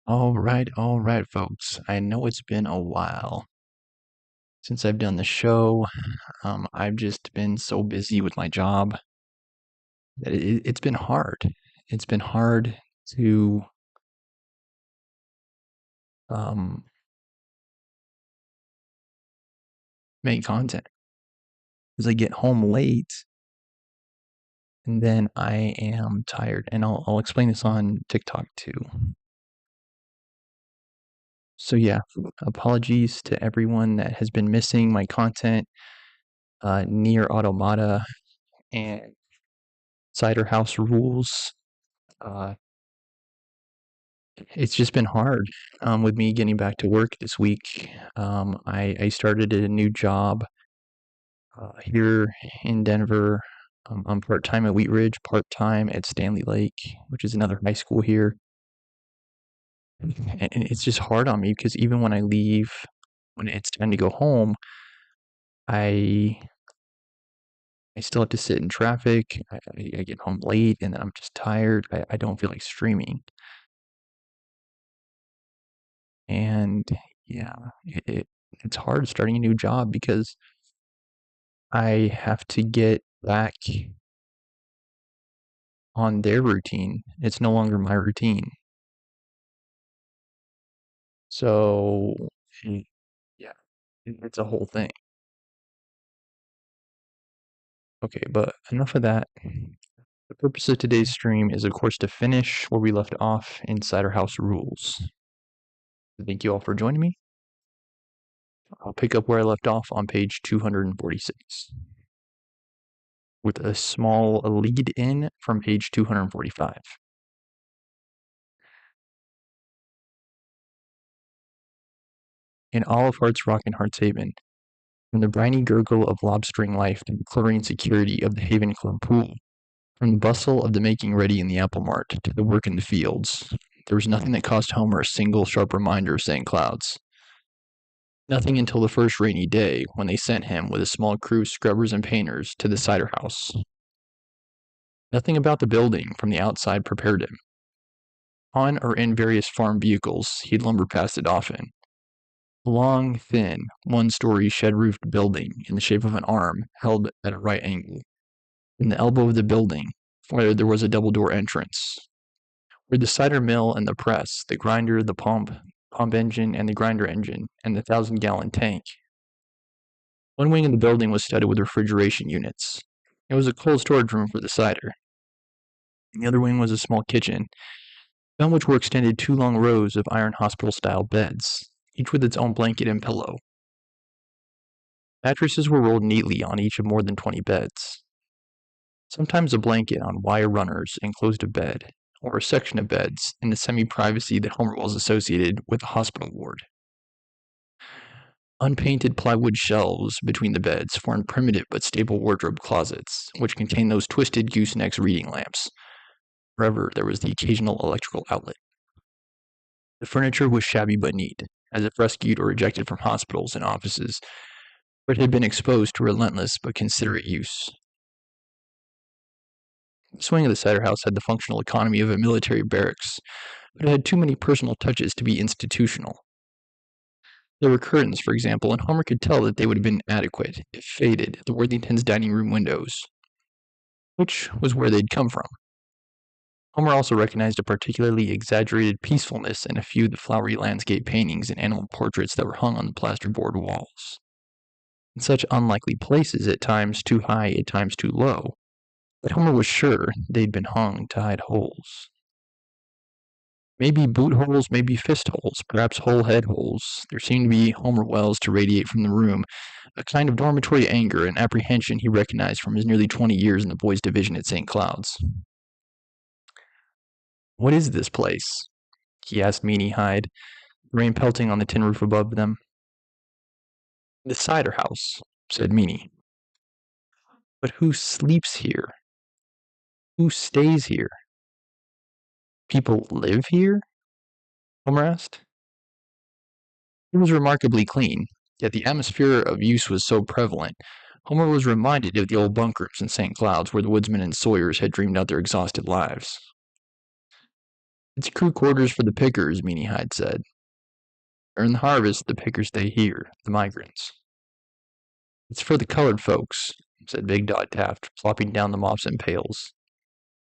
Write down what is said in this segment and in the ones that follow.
All right, folks. I know it's been a while since I've done the show. I've just been so busy with my job that it's been hard. It's been hard to um, make content because I get home late and then I am tired. And I'll explain this on TikTok too. So yeah, apologies to everyone that has been missing my content. Near Automata and Cider House Rules. Uh, It's just been hard with me getting back to work this week. I started a new job here in Denver. I'm part time at Wheat Ridge, part time at Stanley Lake, which is another high school here. And it's just hard on me because even when I leave, when it's time to go home, I I still have to sit in traffic. I get home late and then I'm just tired. I don't feel like streaming. And yeah, it's hard starting a new job because I have to get back on their routine. It's no longer my routine. So, yeah, it's a whole thing. Okay, but enough of that. The purpose of today's stream is, of course, to finish where we left off in Cider House Rules. Thank you all for joining me. I'll pick up where I left off on page 246 with a small lead in from page 245. In Olive Heart's Rock and Heart's Haven, from the briny gurgle of lobstering life to the chlorine security of the Haven Club pool, from the bustle of the making ready in the apple mart to the work in the fields, there was nothing that cost Homer a single sharp reminder of St. Cloud's. Nothing until the first rainy day, when they sent him, with a small crew of scrubbers and painters, to the cider house. Nothing about the building from the outside prepared him. On or in various farm vehicles, he'd lumber past it often. A long, thin, one-story shed-roofed building in the shape of an arm, held at a right angle. In the elbow of the building, where there was a double-door entrance, were the cider mill and the press, the grinder, the pump engine, and the grinder engine, and the 1,000-gallon tank. One wing of the building was studded with refrigeration units. It was a cold storage room for the cider. In the other wing was a small kitchen, on which were extended 2 long rows of iron hospital-style beds, each with its own blanket and pillow. Mattresses were rolled neatly on each of more than 20 beds. Sometimes a blanket on wire runners enclosed a bed, or a section of beds, in the semi-privacy that Homer was associated with the hospital ward. Unpainted plywood shelves between the beds formed primitive but stable wardrobe closets, which contained those twisted goosenecks reading lamps. Wherever there was the occasional electrical outlet. The furniture was shabby but neat, as if rescued or ejected from hospitals and offices, where it had been exposed to relentless but considerate use. The swing of the cider house had the functional economy of a military barracks, but it had too many personal touches to be institutional. There were curtains, for example, and Homer could tell that they would have been adequate, if faded, at the Worthingtons' dining room windows, which was where they'd come from. Homer also recognized a particularly exaggerated peacefulness in a few of the flowery landscape paintings and animal portraits that were hung on the plasterboard walls. In such unlikely places, at times too high, at times too low, but Homer was sure they'd been hung to hide holes. Maybe boot holes, maybe fist holes, perhaps whole head holes. There seemed to be Homer wells to radiate from the room, a kind of dormitory anger and apprehension he recognized from his nearly 20 years in the boys' division at St. Cloud's. "What is this place?" he asked Meanie Hyde, the rain pelting on the tin roof above them. "The cider house," said Meanie. "But who sleeps here? Who stays here? People live here?" Homer asked. It was remarkably clean, yet the atmosphere of use was so prevalent. Homer was reminded of the old bunkrooms in St. Cloud's where the woodsmen and sawyers had dreamed out their exhausted lives. It's crew quarters for the pickers, Meanie Hyde said. During the harvest, the pickers stay here, the migrants. It's for the colored folks, said Big Dog Taft, plopping down the mops and pails.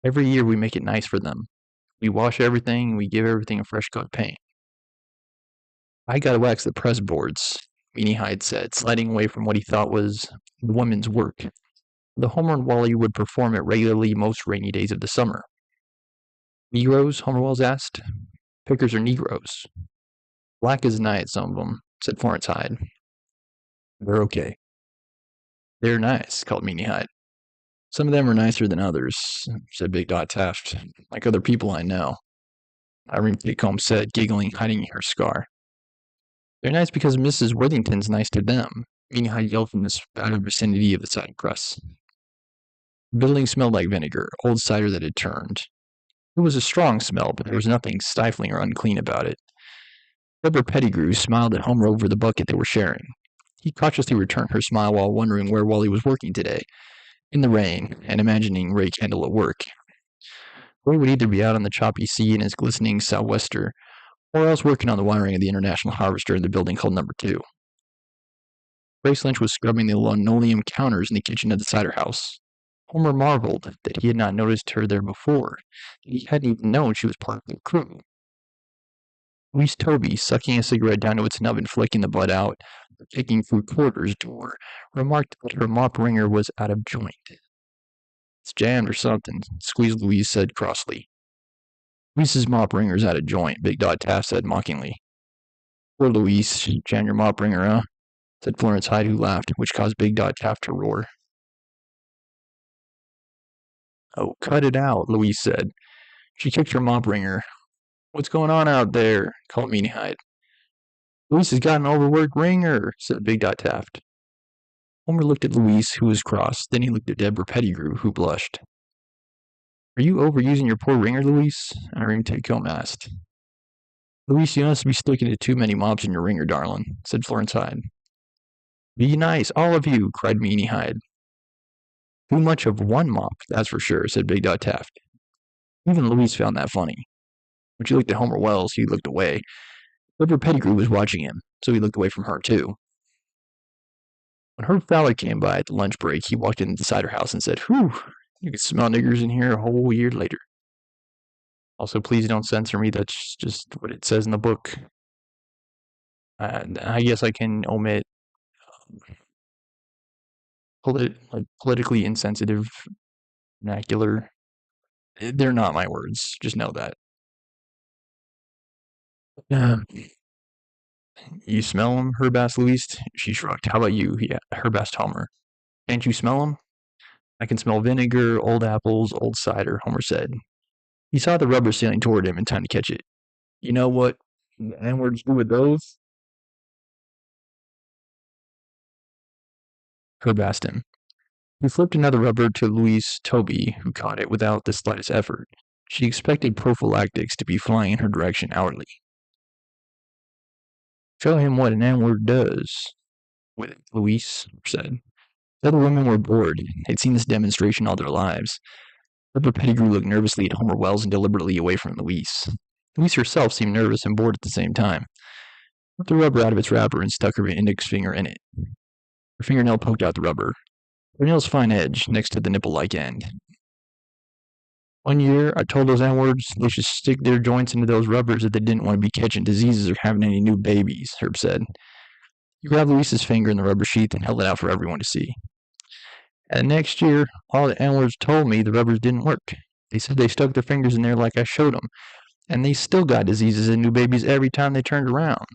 Every year we make it nice for them. We wash everything and we give everything a fresh coat of paint. I gotta wax the press boards, Meanie Hyde said, sliding away from what he thought was the woman's work. The Homer and Wally would perform it regularly most rainy days of the summer. Negroes? Homer Wells asked. Pickers are Negroes. Black as night, some of them, said Florence Hyde. They're okay. They're nice, called Meanie Hyde. Some of them are nicer than others, said Big Dot Taft, like other people I know. Irene Titcomb said, giggling, hiding her scar. They're nice because Mrs. Worthington's nice to them, Meanie Hyde yelled from the spattered vicinity of the cider press. The building smelled like vinegar, old cider that had turned. It was a strong smell, but there was nothing stifling or unclean about it. Deborah Pettigrew smiled at Homer over the bucket they were sharing. He cautiously returned her smile while wondering where Wally was working today, in the rain, and imagining Ray Kendall at work. Ray would either be out on the choppy sea in his glistening sou'wester, or else working on the wiring of the International Harvester in the building called Number 2. Grace Lynch was scrubbing the linoleum counters in the kitchen of the cider house. Homer marveled that he had not noticed her there before, that he hadn't even known she was part of the crew. Louise Toby, sucking a cigarette down to its nub and flicking the butt out, taking through quarters door, remarked that her mop wringer was out of joint. It's jammed or something, Squeeze Louise said crossly. Louise's mop wringer's out of joint, Big Dot Taft said mockingly. Poor Louise, she jammed your mop wringer, huh? Said Florence Hyde, who laughed, which caused Big Dot Taft to roar. Oh, cut it out, Louise said. She kicked her mop wringer. What's going on out there? Called Meanie Hyde. Louise has got an overworked wringer, said Big Dot Taft. Homer looked at Louise, who was cross. Then he looked at Deborah Pettigrew, who blushed. Are you overusing your poor wringer, Louise? Irene Titcomb asked. Louise, you must be sticking to too many mops in your wringer, darling, said Florence Hyde. Be nice, all of you, cried Meanie Hyde. Too much of one mop, that's for sure, said Big Dot Taft. Even Louise found that funny. When she looked at Homer Wells, he looked away. Deborah Pettigrew was watching him, so he looked away from her, too. When Herb Fowler came by at the lunch break, he walked into the cider house and said, Whew, you can smell niggers in here a whole year later. Also, please don't censor me. That's just what it says in the book. I guess I can omit politically insensitive vernacular. They're not my words. Just know that. You smell them? Herb asked Louise. She shrugged. How about you? Herb asked Homer. Can't you smell them? I can smell vinegar, old apples, old cider, Homer said. He saw the rubber sailing toward him in time to catch it. You know what the N-words do with those? Herb asked him. He flipped another rubber to Louise Toby, who caught it without the slightest effort. She expected prophylactics to be flying in her direction hourly. Show him what an N-word does, Louise said. The other women were bored. They'd seen this demonstration all their lives. Deborah Pettigrew looked nervously at Homer Wells and deliberately away from Louise. Louise herself seemed nervous and bored at the same time. She took the rubber out of its wrapper and stuck her index finger in it. Her fingernail poked out the rubber. Her nail's fine edge, next to the nipple-like end. One year, I told those N-words they should stick their joints into those rubbers if they didn't want to be catching diseases or having any new babies, Herb said. He grabbed Louise's finger in the rubber sheath and held it out for everyone to see. And next year, all the N-words told me the rubbers didn't work. They said they stuck their fingers in there like I showed them, and they still got diseases and new babies every time they turned around.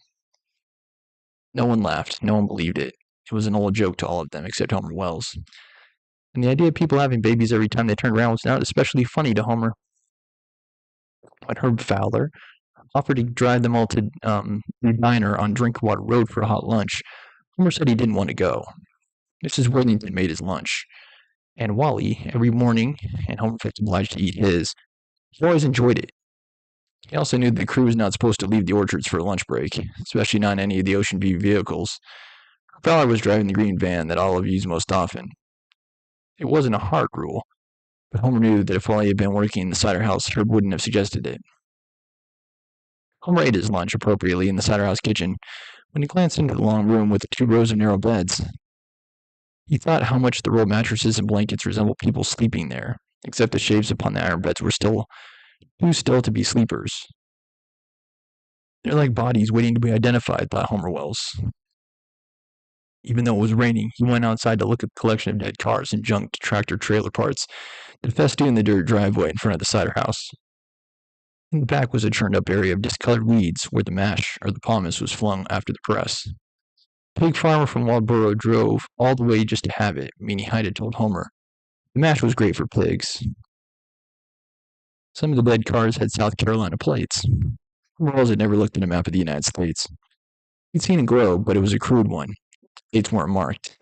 No one laughed. No one believed it. It was an old joke to all of them except Homer Wells. And the idea of people having babies every time they turned around was not especially funny to Homer. When Herb Fowler offered to drive them all to the diner on Drinkwater Road for a hot lunch, Homer said he didn't want to go. Mrs. Worthington made his lunch, and Wally, every morning, and Homer felt obliged to eat his. He always enjoyed it. He also knew the crew was not supposed to leave the orchards for a lunch break, especially not in any of the Ocean View vehicles. Fowler was driving the green van that Olive used most often. It wasn't a hard rule, but Homer knew that if Wally had been working in the cider house, Herb wouldn't have suggested it. Homer ate his lunch appropriately in the cider house kitchen when he glanced into the long room with the 2 rows of narrow beds. He thought how much the rolled mattresses and blankets resembled people sleeping there, except the shapes upon the iron beds were still too still to be sleepers. They're like bodies waiting to be identified, thought Homer Wells. Even though it was raining, he went outside to look at the collection of dead cars and junked tractor trailer parts that festooned the dirt driveway in front of the cider house. In the back was a churned-up area of discolored weeds where the mash or the pomace was flung after the press. The pig farmer from Waldboro drove all the way just to have it, Meanie Hyde had told Homer. The mash was great for pigs. Some of the dead cars had South Carolina plates. Homer Wells had never looked at a map of the United States. He'd seen a globe, but it was a crude one. States weren't marked.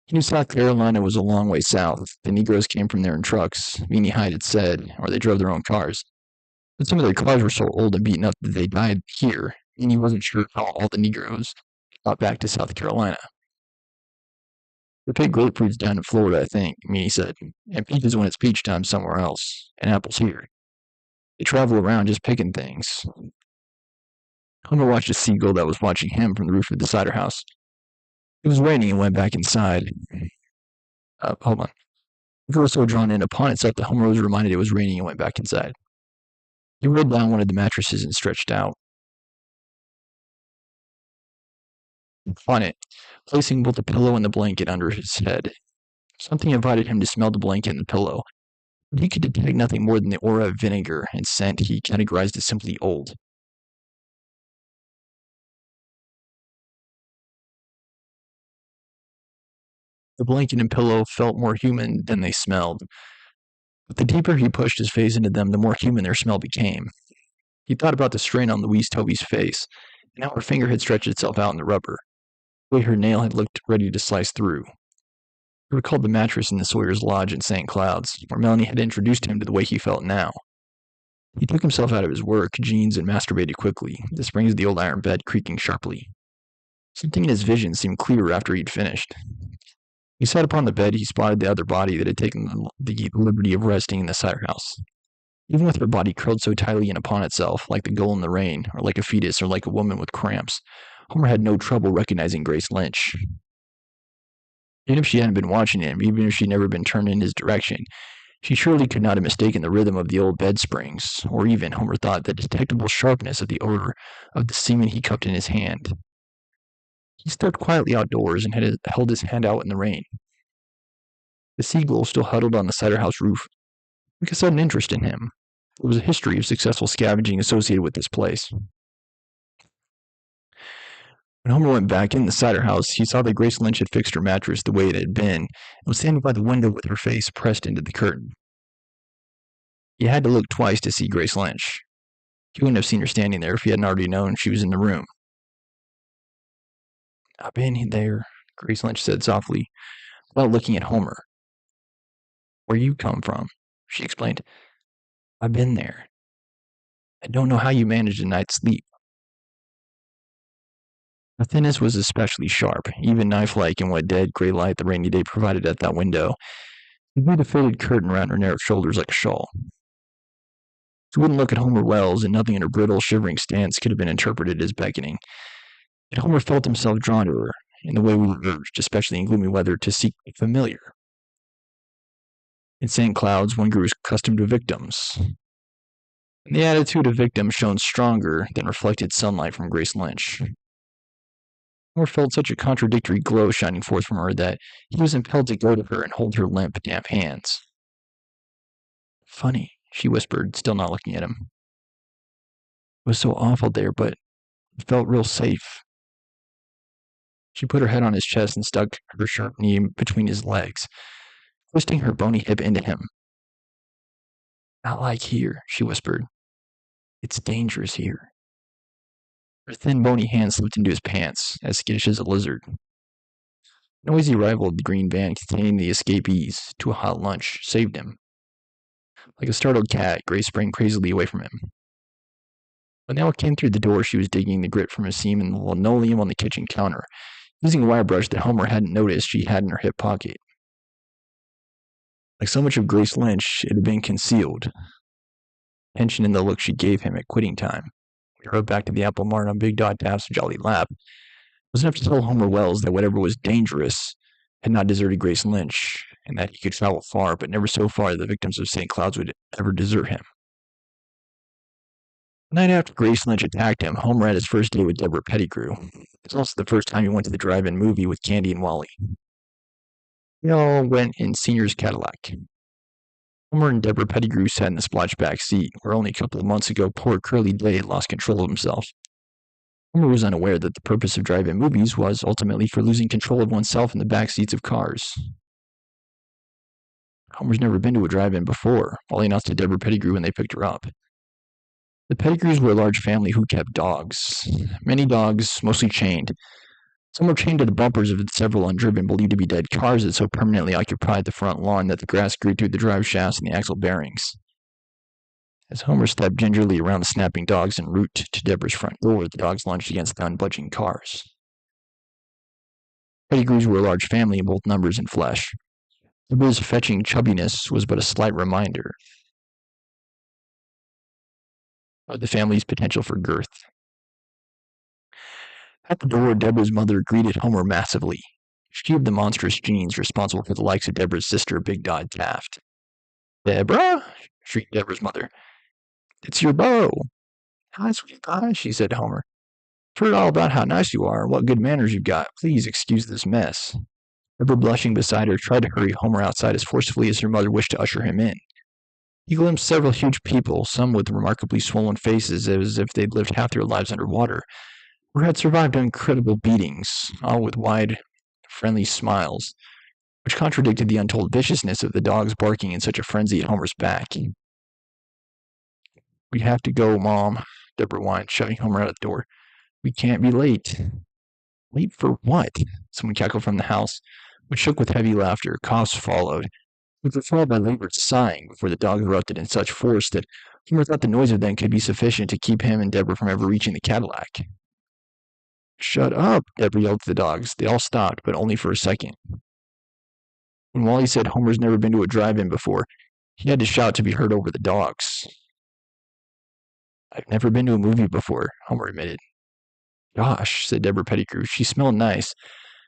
He knew South Carolina was a long way south. The Negroes came from there in trucks, Meanie Hyde had said, or they drove their own cars. But some of their cars were so old and beaten up that they died here, and he wasn't sure how all the Negroes got back to South Carolina. They pick grapefruits down in Florida, I think, Meanie said, and peaches when it's peach time somewhere else, and apples here. They travel around just picking things. Homer watched a seagull that was watching him from the roof of the cider house. It was raining and went back inside. Hold on. The girl was so drawn in upon itself that Homer was reminded it was raining and went back inside. He rolled down one of the mattresses and stretched out on it, placing both the pillow and the blanket under his head. Something invited him to smell the blanket and the pillow, but he could detect nothing more than the aura of vinegar and scent he categorized as simply old. The blanket and pillow felt more human than they smelled, but the deeper he pushed his face into them, the more human their smell became. He thought about the strain on Louise Toby's face, and how her finger had stretched itself out in the rubber, the way her nail had looked ready to slice through. He recalled the mattress in the Sawyer's Lodge in St. Cloud's, where Melanie had introduced him to the way he felt now. He took himself out of his work jeans and masturbated quickly, the springs of the old iron bed creaking sharply. Something in his vision seemed clearer after he'd finished. He sat upon the bed. He spotted the other body that had taken the liberty of resting in the cider house. Even with her body curled so tightly in upon itself, like the gull in the rain, or like a fetus, or like a woman with cramps, Homer had no trouble recognizing Grace Lynch. Even if she hadn't been watching him, even if she'd never been turned in his direction, she surely could not have mistaken the rhythm of the old bed springs, or even, Homer thought, the detectable sharpness of the odor of the semen he cupped in his hand. He stepped quietly outdoors and held his hand out in the rain. The seagull still huddled on the cider house roof, took a sudden interest in him. There was a history of successful scavenging associated with this place. When Homer went back in the cider house, he saw that Grace Lynch had fixed her mattress the way it had been, and was standing by the window with her face pressed into the curtain. He had to look twice to see Grace Lynch. He wouldn't have seen her standing there if he hadn't already known she was in the room. "I've been there," Grace Lynch said softly, without looking at Homer. "Where you come from," she explained. "I've been there. I don't know how you managed a night's sleep." The thinness was especially sharp, even knife-like in what dead gray light the rainy day provided at that window. He drew the faded curtain around her narrow shoulders like a shawl. She wouldn't look at Homer Wells, and nothing in her brittle, shivering stance could have been interpreted as beckoning. Yet Homer felt himself drawn to her, in the way we were urged, especially in gloomy weather, to seek the familiar. In St. Cloud's, one grew accustomed to victims, and the attitude of victim shone stronger than reflected sunlight from Grace Lynch. Homer felt such a contradictory glow shining forth from her that he was impelled to go to her and hold her limp, damp hands. "Funny," she whispered, still not looking at him. "It was so awful there, but it felt real safe." She put her head on his chest and stuck her sharp knee between his legs, twisting her bony hip into him. "Not like here," she whispered. "It's dangerous here." Her thin, bony hand slipped into his pants, as skittish as a lizard. The noisy arrival of the green van containing the escapees to a hot lunch saved him. Like a startled cat, Grace sprang crazily away from him. When they all came through the door, she was digging the grit from a seam in the linoleum on the kitchen counter, using a wire brush that Homer hadn't noticed she had in her hip pocket. Like so much of Grace Lynch, it had been concealed. Tension in the look she gave him at quitting time, Drove back to the Apple Mart on Big Dog Taft's jolly lap was enough to tell Homer Wells that whatever was dangerous had not deserted Grace Lynch, and that he could travel far, but never so far that the victims of St. Cloud's would ever desert him. The night after Grace Lynch attacked him, Homer had his first date with Deborah Pettigrew. It was also the first time he went to the drive-in movie with Candy and Wally. They all went in Senior's Cadillac. Homer and Deborah Pettigrew sat in the splotched back seat, where only a couple of months ago poor Curly Day had lost control of himself. Homer was unaware that the purpose of drive-in movies was ultimately for losing control of oneself in the back seats of cars. Homer's never been to a drive-in before, Wally announced to Deborah Pettigrew when they picked her up. The Pettigrews were a large family who kept dogs. Many dogs, mostly chained. Some were chained to the bumpers of several undriven, believed to be dead cars that so permanently occupied the front lawn that the grass grew through the drive shafts and the axle bearings. As Homer stepped gingerly around the snapping dogs en route to Deborah's front door, the dogs lunged against the unbudging cars. Pettigrews were a large family in both numbers and flesh. Deborah's fetching chubbiness was but a slight reminder of the family's potential for girth. At the door, Deborah's mother greeted Homer massively. She of the monstrous genes responsible for the likes of Deborah's sister, Big Dog Taft. "Deborah?" shrieked Deborah's mother. "It's your beau." "Hi, sweet pie," she said to Homer. "I've heard all about how nice you are and what good manners you've got. Please excuse this mess." Deborah, blushing beside her, tried to hurry Homer outside as forcefully as her mother wished to usher him in. He glimpsed several huge people, some with remarkably swollen faces as if they'd lived half their lives underwater, or had survived incredible beatings, all with wide, friendly smiles, which contradicted the untold viciousness of the dogs barking in such a frenzy at Homer's back. "We have to go, Mom," Deborah whined, shoving Homer out of the door. "We can't be late." "Late for what?" Someone cackled from the house, which shook with heavy laughter. Coughs followed, which were followed by labored sighing before the dogs erupted in such force that Homer thought the noise of them could be sufficient to keep him and Deborah from ever reaching the Cadillac. "Shut up!" Deborah yelled to the dogs. They all stopped, but only for a second. When Wally said Homer's never been to a drive-in before, he had to shout to be heard over the dogs. "I've never been to a movie before," Homer admitted. "Gosh," said Deborah Pettigrew. She smelled nice.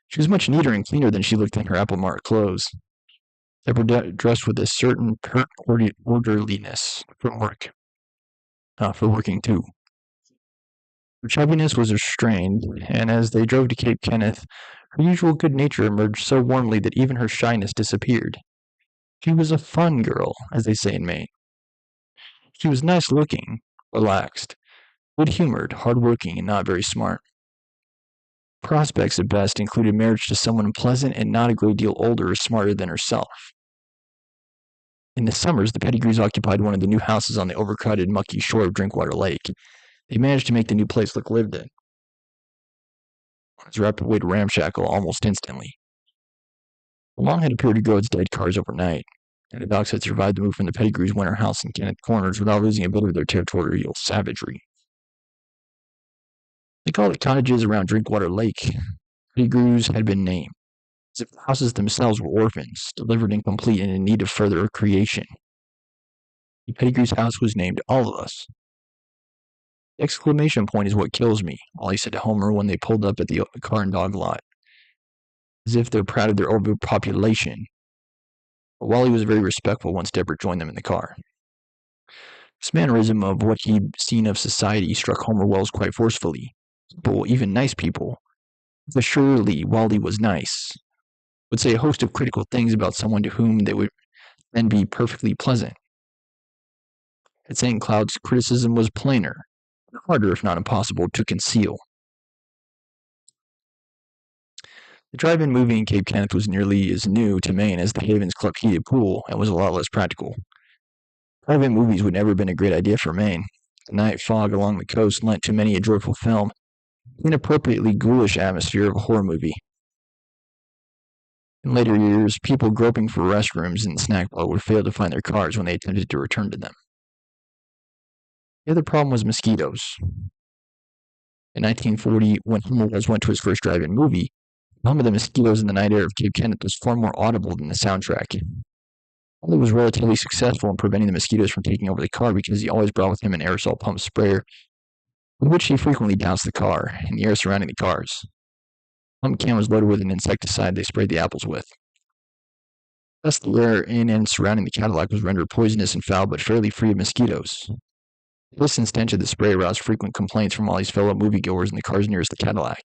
She was much neater and cleaner than she looked in her Apple Mart clothes. Deborah dressed with a certain pert orderliness for working too. Her chubbiness was restrained, and as they drove to Cape Kenneth, her usual good nature emerged so warmly that even her shyness disappeared. She was a fun girl, as they say in Maine. She was nice-looking, relaxed, good-humored, hard-working, and not very smart. Prospects at best included marriage to someone pleasant and not a great deal older or smarter than herself. In the summers, the Pettigrews occupied one of the new houses on the overcrowded, mucky shore of Drinkwater Lake. They managed to make the new place look lived in. Its rapid way to ramshackle almost instantly. The lawn had appeared to grow its dead cars overnight, and the dogs had survived the move from the Pettigrews' winter house in Kenneth Corners without losing a bit of their territorial savagery. They called it cottages around Drinkwater Lake. Pettigrews had been named, as if the houses themselves were orphans, delivered incomplete and in need of further creation. The Pettigrews' house was named All of Us. The exclamation point is what kills me, Ollie said to Homer when they pulled up at the car and dog lot, as if they're proud of their overpopulation. But Wally was very respectful once Deborah joined them in the car. This mannerism of what he'd seen of society struck Homer Wells quite forcefully. People, even nice people, but surely Wally was nice, would say a host of critical things about someone to whom they would then be perfectly pleasant. At St. Cloud's, criticism was plainer, harder if not impossible to conceal. The drive-in movie in Cape Kenneth was nearly as new to Maine as the Haven's Club heated pool and was a lot less practical. Drive-in movies would never have been a great idea for Maine. The night fog along the coast lent to many a joyful film the inappropriately ghoulish atmosphere of a horror movie. In later years, people groping for restrooms in the snack bar would fail to find their cars when they attempted to return to them. The other problem was mosquitoes. In 1940, when Homer Wells went to his first drive-in movie, the hum of the mosquitoes in the night air of Cape Kenneth was far more audible than the soundtrack. Wally was relatively successful in preventing the mosquitoes from taking over the car because he always brought with him an aerosol pump sprayer with which he frequently doused the car and the air surrounding the cars. One can was loaded with an insecticide they sprayed the apples with. Thus, the air in and surrounding the Cadillac was rendered poisonous and foul, but fairly free of mosquitoes. The taste and stench of the spray aroused frequent complaints from Wally's fellow moviegoers in the cars nearest the Cadillac.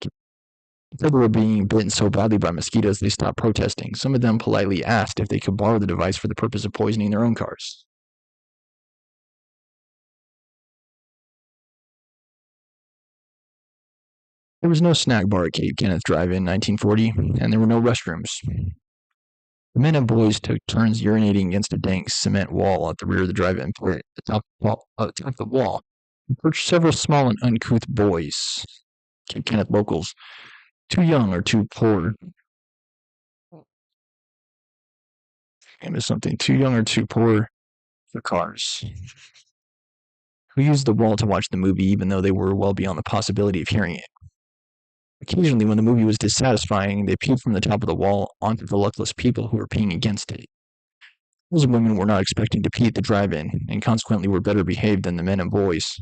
If they were being bitten so badly by mosquitoes, they stopped protesting. Some of them politely asked if they could borrow the device for the purpose of poisoning their own cars. There was no snack bar at Cape Kenneth Drive-In 1940, and there were no restrooms. The men and boys took turns urinating against a dank cement wall at the rear of the drive-in pit. Atop the wall, perched several small and uncouth boys, Cape Kenneth locals, too young or too poor. Too young or too poor for cars, who used the wall to watch the movie even though they were well beyond the possibility of hearing it. Occasionally, when the movie was dissatisfying, they peeped from the top of the wall onto the luckless people who were peeing against it. Those women were not expecting to pee at the drive-in, and consequently were better behaved than the men and boys.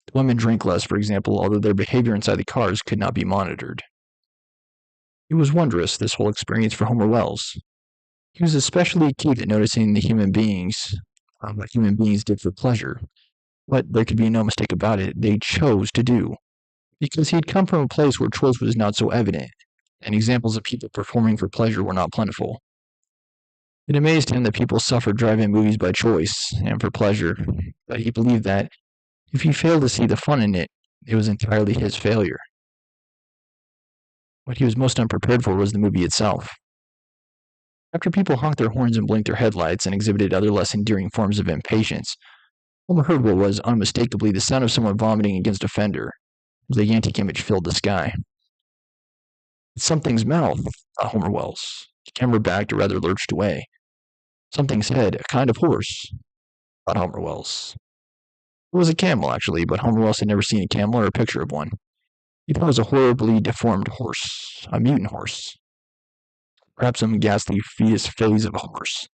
The women drank less, for example, although their behavior inside the cars could not be monitored. It was wondrous, this whole experience for Homer Wells. He was especially acute at noticing what human beings did for pleasure. But there could be no mistake about it, they chose to do. Because he had come from a place where choice was not so evident, and examples of people performing for pleasure were not plentiful. It amazed him that people suffered drive-in movies by choice and for pleasure, but he believed that if he failed to see the fun in it, it was entirely his failure. What he was most unprepared for was the movie itself. After people honked their horns and blinked their headlights and exhibited other less endearing forms of impatience, Homer heard what was unmistakably the sound of someone vomiting against a fender. The gigantic image filled the sky. It's something's mouth, thought Homer Wells. The camera backed or rather lurched away. Something's head, a kind of horse, thought Homer Wells. It was a camel, actually, but Homer Wells had never seen a camel or a picture of one. He thought it was a horribly deformed horse, a mutant horse. Perhaps some ghastly fetus phase of a horse.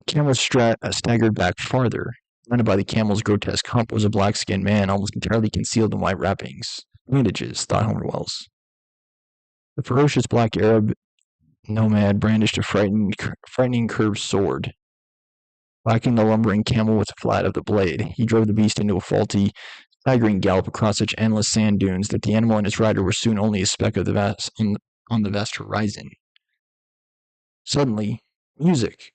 The camel staggered back farther. Surrounded by the camel's grotesque hump was a black-skinned man almost entirely concealed in white wrappings. Bandages, thought Homer Wells. The ferocious black Arab nomad brandished a frightening curved sword. Whacking the lumbering camel with the flat of the blade, he drove the beast into a faulty, staggering gallop across such endless sand dunes that the animal and its rider were soon only a speck of on the vast horizon. Suddenly, music.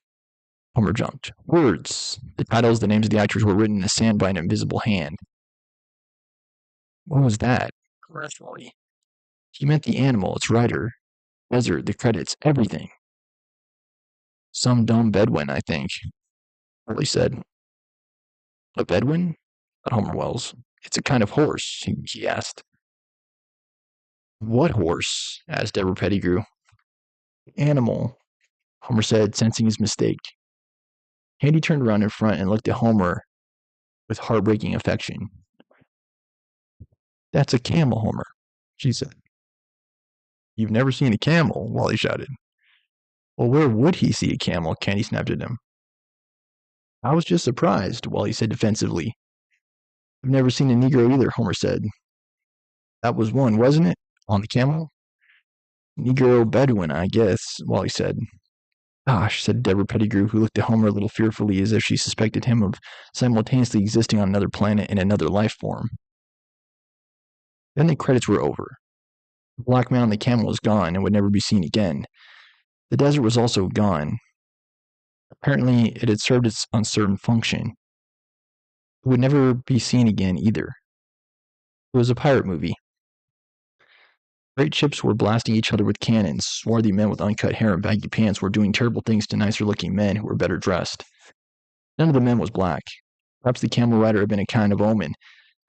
Homer jumped. Words. The titles, the names of the actors were written in the sand by an invisible hand. What was that? Wally. He meant the animal, its rider, desert, the credits, everything. Some dumb Bedouin, I think, Harley said. A Bedouin? Thought Homer Wells. It's a kind of horse, he asked. What horse? Asked Deborah Pettigrew. Animal, Homer said, sensing his mistake. Handy turned around in front and looked at Homer with heartbreaking affection. That's a camel, Homer, she said. You've never seen a camel, Wally shouted. Well, where would he see a camel? Candy snapped at him. I was just surprised, Wally said defensively. I've never seen a Negro either, Homer said. That was one, wasn't it? On the camel? Negro Bedouin, I guess, Wally said. Gosh, said Deborah Pettigrew, who looked at Homer a little fearfully as if she suspected him of simultaneously existing on another planet in another life form. Then the credits were over. The black man on the camel was gone and would never be seen again. The desert was also gone. Apparently, it had served its uncertain function. It would never be seen again either. It was a pirate movie. Great ships were blasting each other with cannons. Swarthy men with uncut hair and baggy pants were doing terrible things to nicer-looking men who were better dressed. None of the men was black. Perhaps the camel rider had been a kind of omen,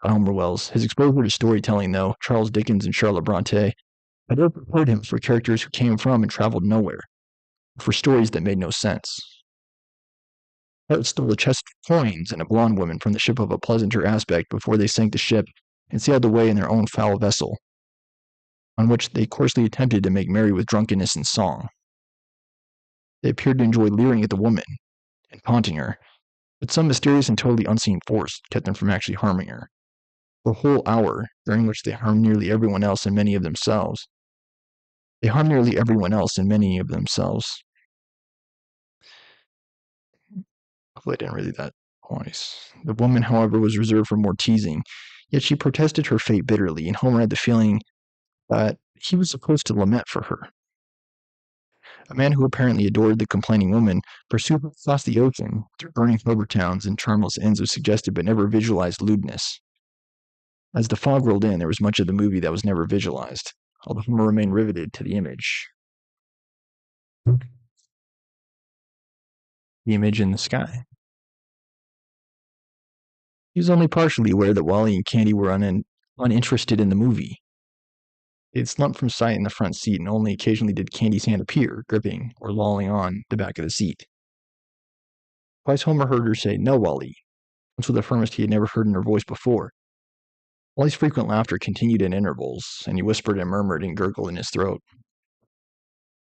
thought Homer Wells. His exposure to storytelling, though, Charles Dickens and Charlotte Bronte, had never prepared him for characters who came from and traveled nowhere, for stories that made no sense. Pirates stole a chest of coins and a blonde woman from the ship of a pleasanter aspect before they sank the ship and sailed away in their own foul vessel, on which they coarsely attempted to make merry with drunkenness and song. They appeared to enjoy leering at the woman and taunting her, but some mysterious and totally unseen force kept them from actually harming her. For a whole hour, during which they harmed nearly everyone else and many of themselves. They harmed nearly everyone else and many of themselves. Hopefully I didn't read that twice. The woman, however, was reserved for more teasing, yet she protested her fate bitterly, and Homer had the feeling that he was supposed to lament for her. A man who apparently adored the complaining woman pursued her across the ocean through burning harbor towns and charmless inns of suggested but never visualized lewdness. As the fog rolled in, there was much of the movie that was never visualized, although Homer remained riveted to the image. The image in the sky. He was only partially aware that Wally and Candy were uninterested in the movie. They had slumped from sight in the front seat, and only occasionally did Candy's hand appear, gripping or lolling on the back of the seat. Twice Homer heard her say, "No, Wally," once with a firmness he had never heard in her voice before. Wally's frequent laughter continued at intervals, and he whispered and murmured and gurgled in his throat.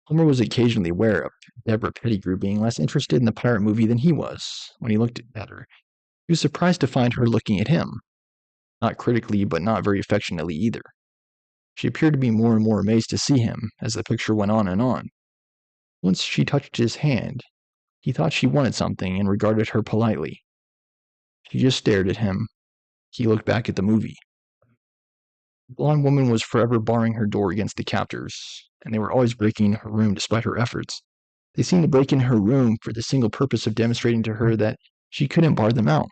Homer was occasionally aware of Deborah Pettigrew being less interested in the pirate movie than he was. When he looked at her, he was surprised to find her looking at him, not critically but not very affectionately either. She appeared to be more and more amazed to see him as the picture went on and on. Once she touched his hand. He thought she wanted something and regarded her politely. She just stared at him. He looked back at the movie. The blonde woman was forever barring her door against the captors, and they were always breaking into her room despite her efforts. They seemed to break into her room for the single purpose of demonstrating to her that she couldn't bar them out.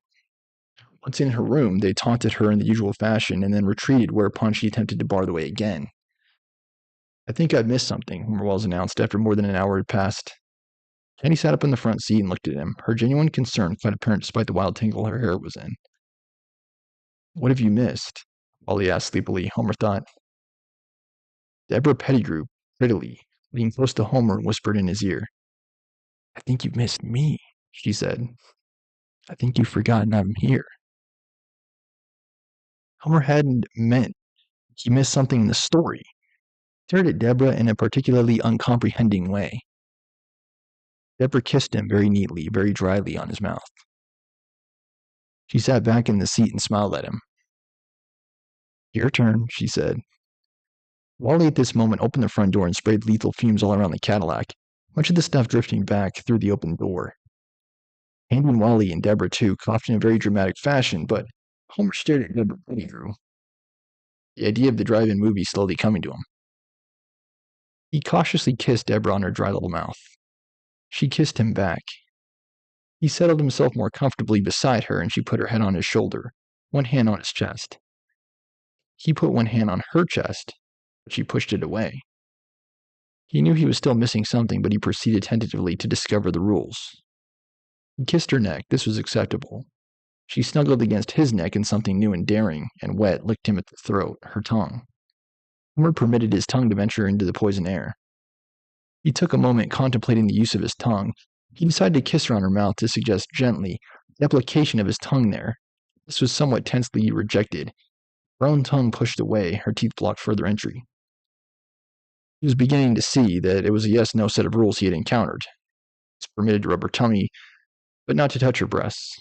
Once in her room, they taunted her in the usual fashion and then retreated, whereupon she attempted to bar the way again. "I think I've missed something," Homer Wells announced after more than an hour had passed. Jenny sat up in the front seat and looked at him, her genuine concern quite apparent despite the wild tangle her hair was in. "What have you missed?" Wally asked sleepily. Homer thought. Deborah Pettigrew, prettily, leaned close to Homer and whispered in his ear. "I think you've missed me," she said. "I think you've forgotten I'm here." Homer hadn't meant he missed something in the story. He stared at Deborah in a particularly uncomprehending way. Deborah kissed him very neatly, very dryly on his mouth. She sat back in the seat and smiled at him. "Your turn," she said. Wally at this moment opened the front door and sprayed lethal fumes all around the Cadillac, much of the stuff drifting back through the open door. Andy and Wally and Deborah, too, coughed in a very dramatic fashion, but Homer stared at Deborah Pettigrew, the idea of the drive-in movie slowly coming to him. He cautiously kissed Deborah on her dry little mouth. She kissed him back. He settled himself more comfortably beside her, and she put her head on his shoulder, one hand on his chest. He put one hand on her chest, but she pushed it away. He knew he was still missing something, but he proceeded tentatively to discover the rules. He kissed her neck. This was acceptable. She snuggled against his neck, and something new and daring and wet licked him at the throat, her tongue. Homer permitted his tongue to venture into the poison air. He took a moment contemplating the use of his tongue. He decided to kiss her on her mouth to suggest gently the application of his tongue there. This was somewhat tensely rejected. Her own tongue pushed away, her teeth blocked further entry. He was beginning to see that it was a yes-no set of rules he had encountered. He was permitted to rub her tummy, but not to touch her breasts.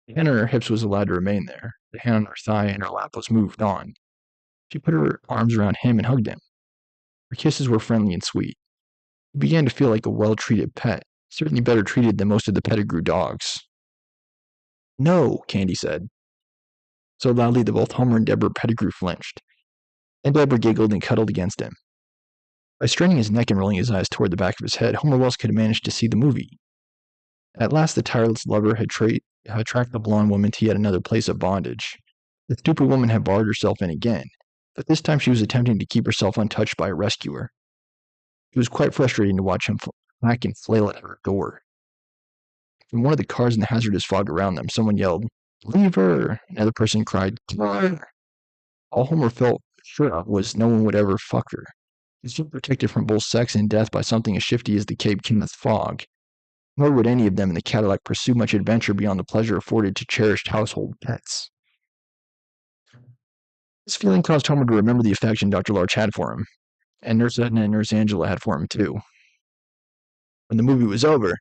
The hand on her hips was allowed to remain there. The hand on her thigh and her lap was moved on. She put her arms around him and hugged him. Her kisses were friendly and sweet. He began to feel like a well-treated pet, certainly better treated than most of the Pettigrew dogs. "No," Candy said, so loudly that both Homer and Deborah Pettigrew flinched. And Deborah giggled and cuddled against him. By straining his neck and rolling his eyes toward the back of his head, Homer Wells could have managed to see the movie. At last the tireless lover had tracked the blonde woman to yet another place of bondage. The stupid woman had barred herself in again, but this time she was attempting to keep herself untouched by a rescuer. It was quite frustrating to watch him hack and flail at her door. From one of the cars in the hazardous fog around them, someone yelled, "Leave her!" Another person cried, "Kill her!" All Homer felt sure of was no one would ever fuck her. He was protected from both sex and death by something as shifty as the Cape Kenneth fog. Nor would any of them in the Cadillac pursue much adventure beyond the pleasure afforded to cherished household pets. This feeling caused Homer to remember the affection Dr. Larch had for him, and Nurse Edna and Nurse Angela had for him too. When the movie was over,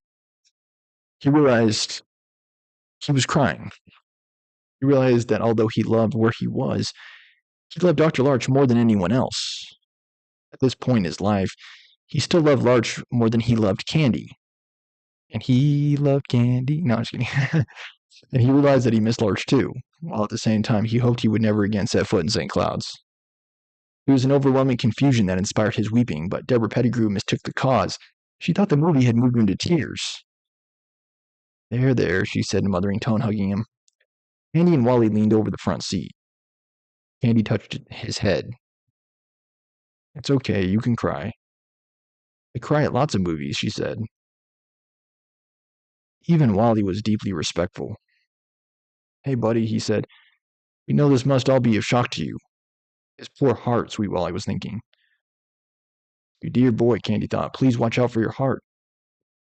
he realized he was crying. He realized that although he loved where he loved Dr. Larch more than anyone else. At this point in his life, he still loved Larch more than he loved Candy. And he loved Candy. No, I'm just kidding. And he realized that he missed Larch too, while at the same time he hoped he would never again set foot in St. Cloud's. It was an overwhelming confusion that inspired his weeping, but Deborah Pettigrew mistook the cause. She thought the movie had moved him to tears. There, there, she said in a mothering tone, hugging him. Candy and Wally leaned over the front seat. Candy touched his head. It's okay, you can cry. I cry at lots of movies, she said. Even Wally was deeply respectful. Hey, buddy, he said. We know this must all be a shock to you. His poor heart, sweet Wally was thinking. You dear boy, Candy thought. Please watch out for your heart.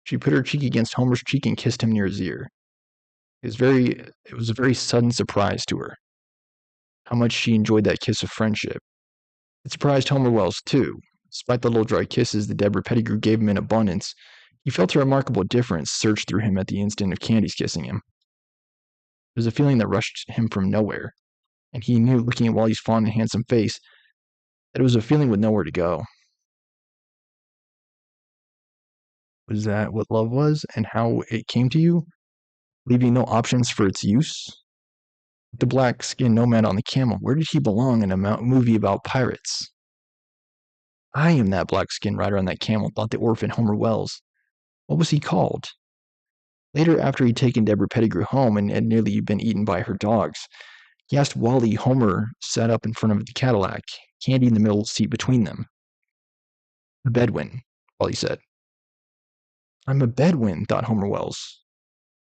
She put her cheek against Homer's cheek and kissed him near his ear. It was a very sudden surprise to her. How much she enjoyed that kiss of friendship. It surprised Homer Wells, too. Despite the little dry kisses that Deborah Pettigrew gave him in abundance, he felt a remarkable difference surge through him at the instant of Candy's kissing him. There was a feeling that rushed him from nowhere, and he knew, looking at Wally's fond and handsome face, that it was a feeling with nowhere to go. Was that what love was, and how it came to you, leaving no options for its use? The black-skinned nomad on the camel, where did he belong in a movie about pirates? I am that black-skinned rider on that camel, thought the orphan Homer Wells. What was he called? Later, after he'd taken Deborah Pettigrew home and had nearly been eaten by her dogs, he asked Wally. Homer sat up in front of the Cadillac, Candy in the middle seat between them. A Bedouin, Wally said. I'm a Bedouin, thought Homer Wells.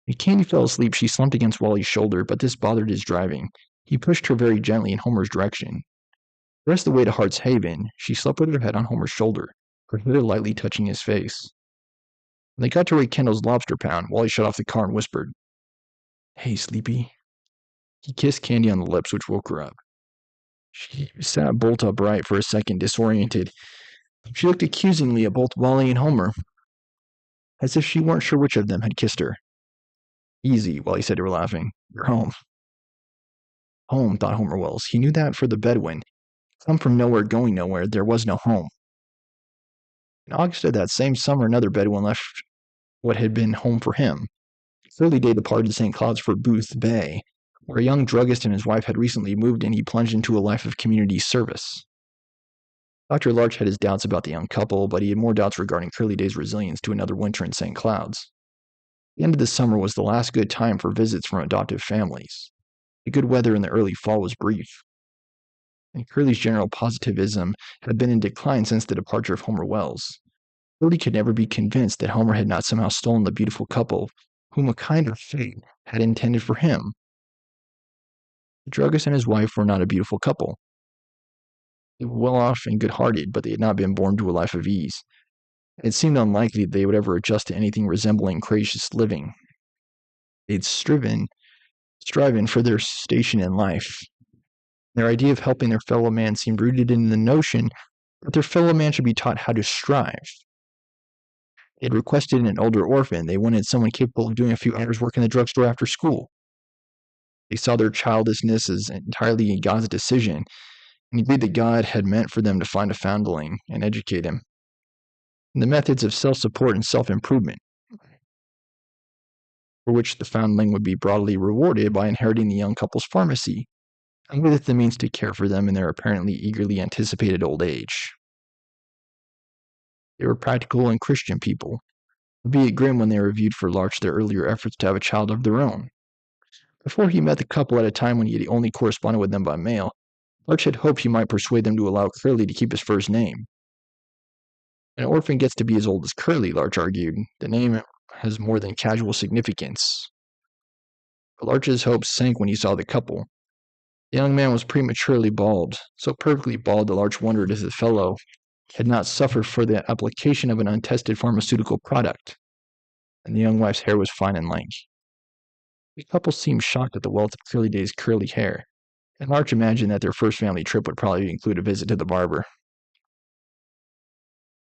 When Candy fell asleep, she slumped against Wally's shoulder, but this bothered his driving. He pushed her very gently in Homer's direction. The rest of the way to Heart's Haven, she slept with her head on Homer's shoulder, her hair lightly touching his face. When they got to Ray Kendall's Lobster Pound, Wally shut off the car and whispered, Hey, Sleepy. He kissed Candy on the lips, which woke her up. She sat bolt upright for a second, disoriented. She looked accusingly at both Wally and Homer, as if she weren't sure which of them had kissed her. Easy, Wally said to her, laughing. You're home. Home, thought Homer Wells. He knew that for the Bedouin, come from nowhere, going nowhere, there was no home. In August of that same summer, another Bedouin left what had been home for him. Early day departed St. Cloud's for Booth Bay, where a young druggist and his wife had recently moved, and he plunged into a life of community service. Dr. Larch had his doubts about the young couple, but he had more doubts regarding Curly Day's resilience to another winter in St. Cloud's. The end of the summer was the last good time for visits from adoptive families. The good weather in the early fall was brief, and Curly's general positivism had been in decline since the departure of Homer Wells. Curly could never be convinced that Homer had not somehow stolen the beautiful couple whom a kinder fate had intended for him. The druggist and his wife were not a beautiful couple. They were well off and good-hearted, but they had not been born to a life of ease. It seemed unlikely that they would ever adjust to anything resembling gracious living. They'd striven for their station in life. Their idea of helping their fellow man seemed rooted in the notion that their fellow man should be taught how to strive. They had requested an older orphan. They wanted someone capable of doing a few hours' work in the drugstore after school. They saw their childishness as entirely God's decision, and agreed that God had meant for them to find a foundling and educate him in the methods of self-support and self-improvement, for which the foundling would be broadly rewarded by inheriting the young couple's pharmacy, and with it the means to care for them in their apparently eagerly anticipated old age. They were practical and Christian people, albeit grim when they reviewed for Larch their earlier efforts to have a child of their own. Before he met the couple at a time when he had only corresponded with them by mail, Larch had hoped he might persuade them to allow Curly to keep his first name. An orphan gets to be as old as Curly, Larch argued. The name has more than casual significance. But Larch's hopes sank when he saw the couple. The young man was prematurely bald, so perfectly bald that Larch wondered if the fellow had not suffered for the application of an untested pharmaceutical product, and the young wife's hair was fine and lank. The couple seemed shocked at the wealth of Curly Day's curly hair, and Larch imagined that their first family trip would probably include a visit to the barber.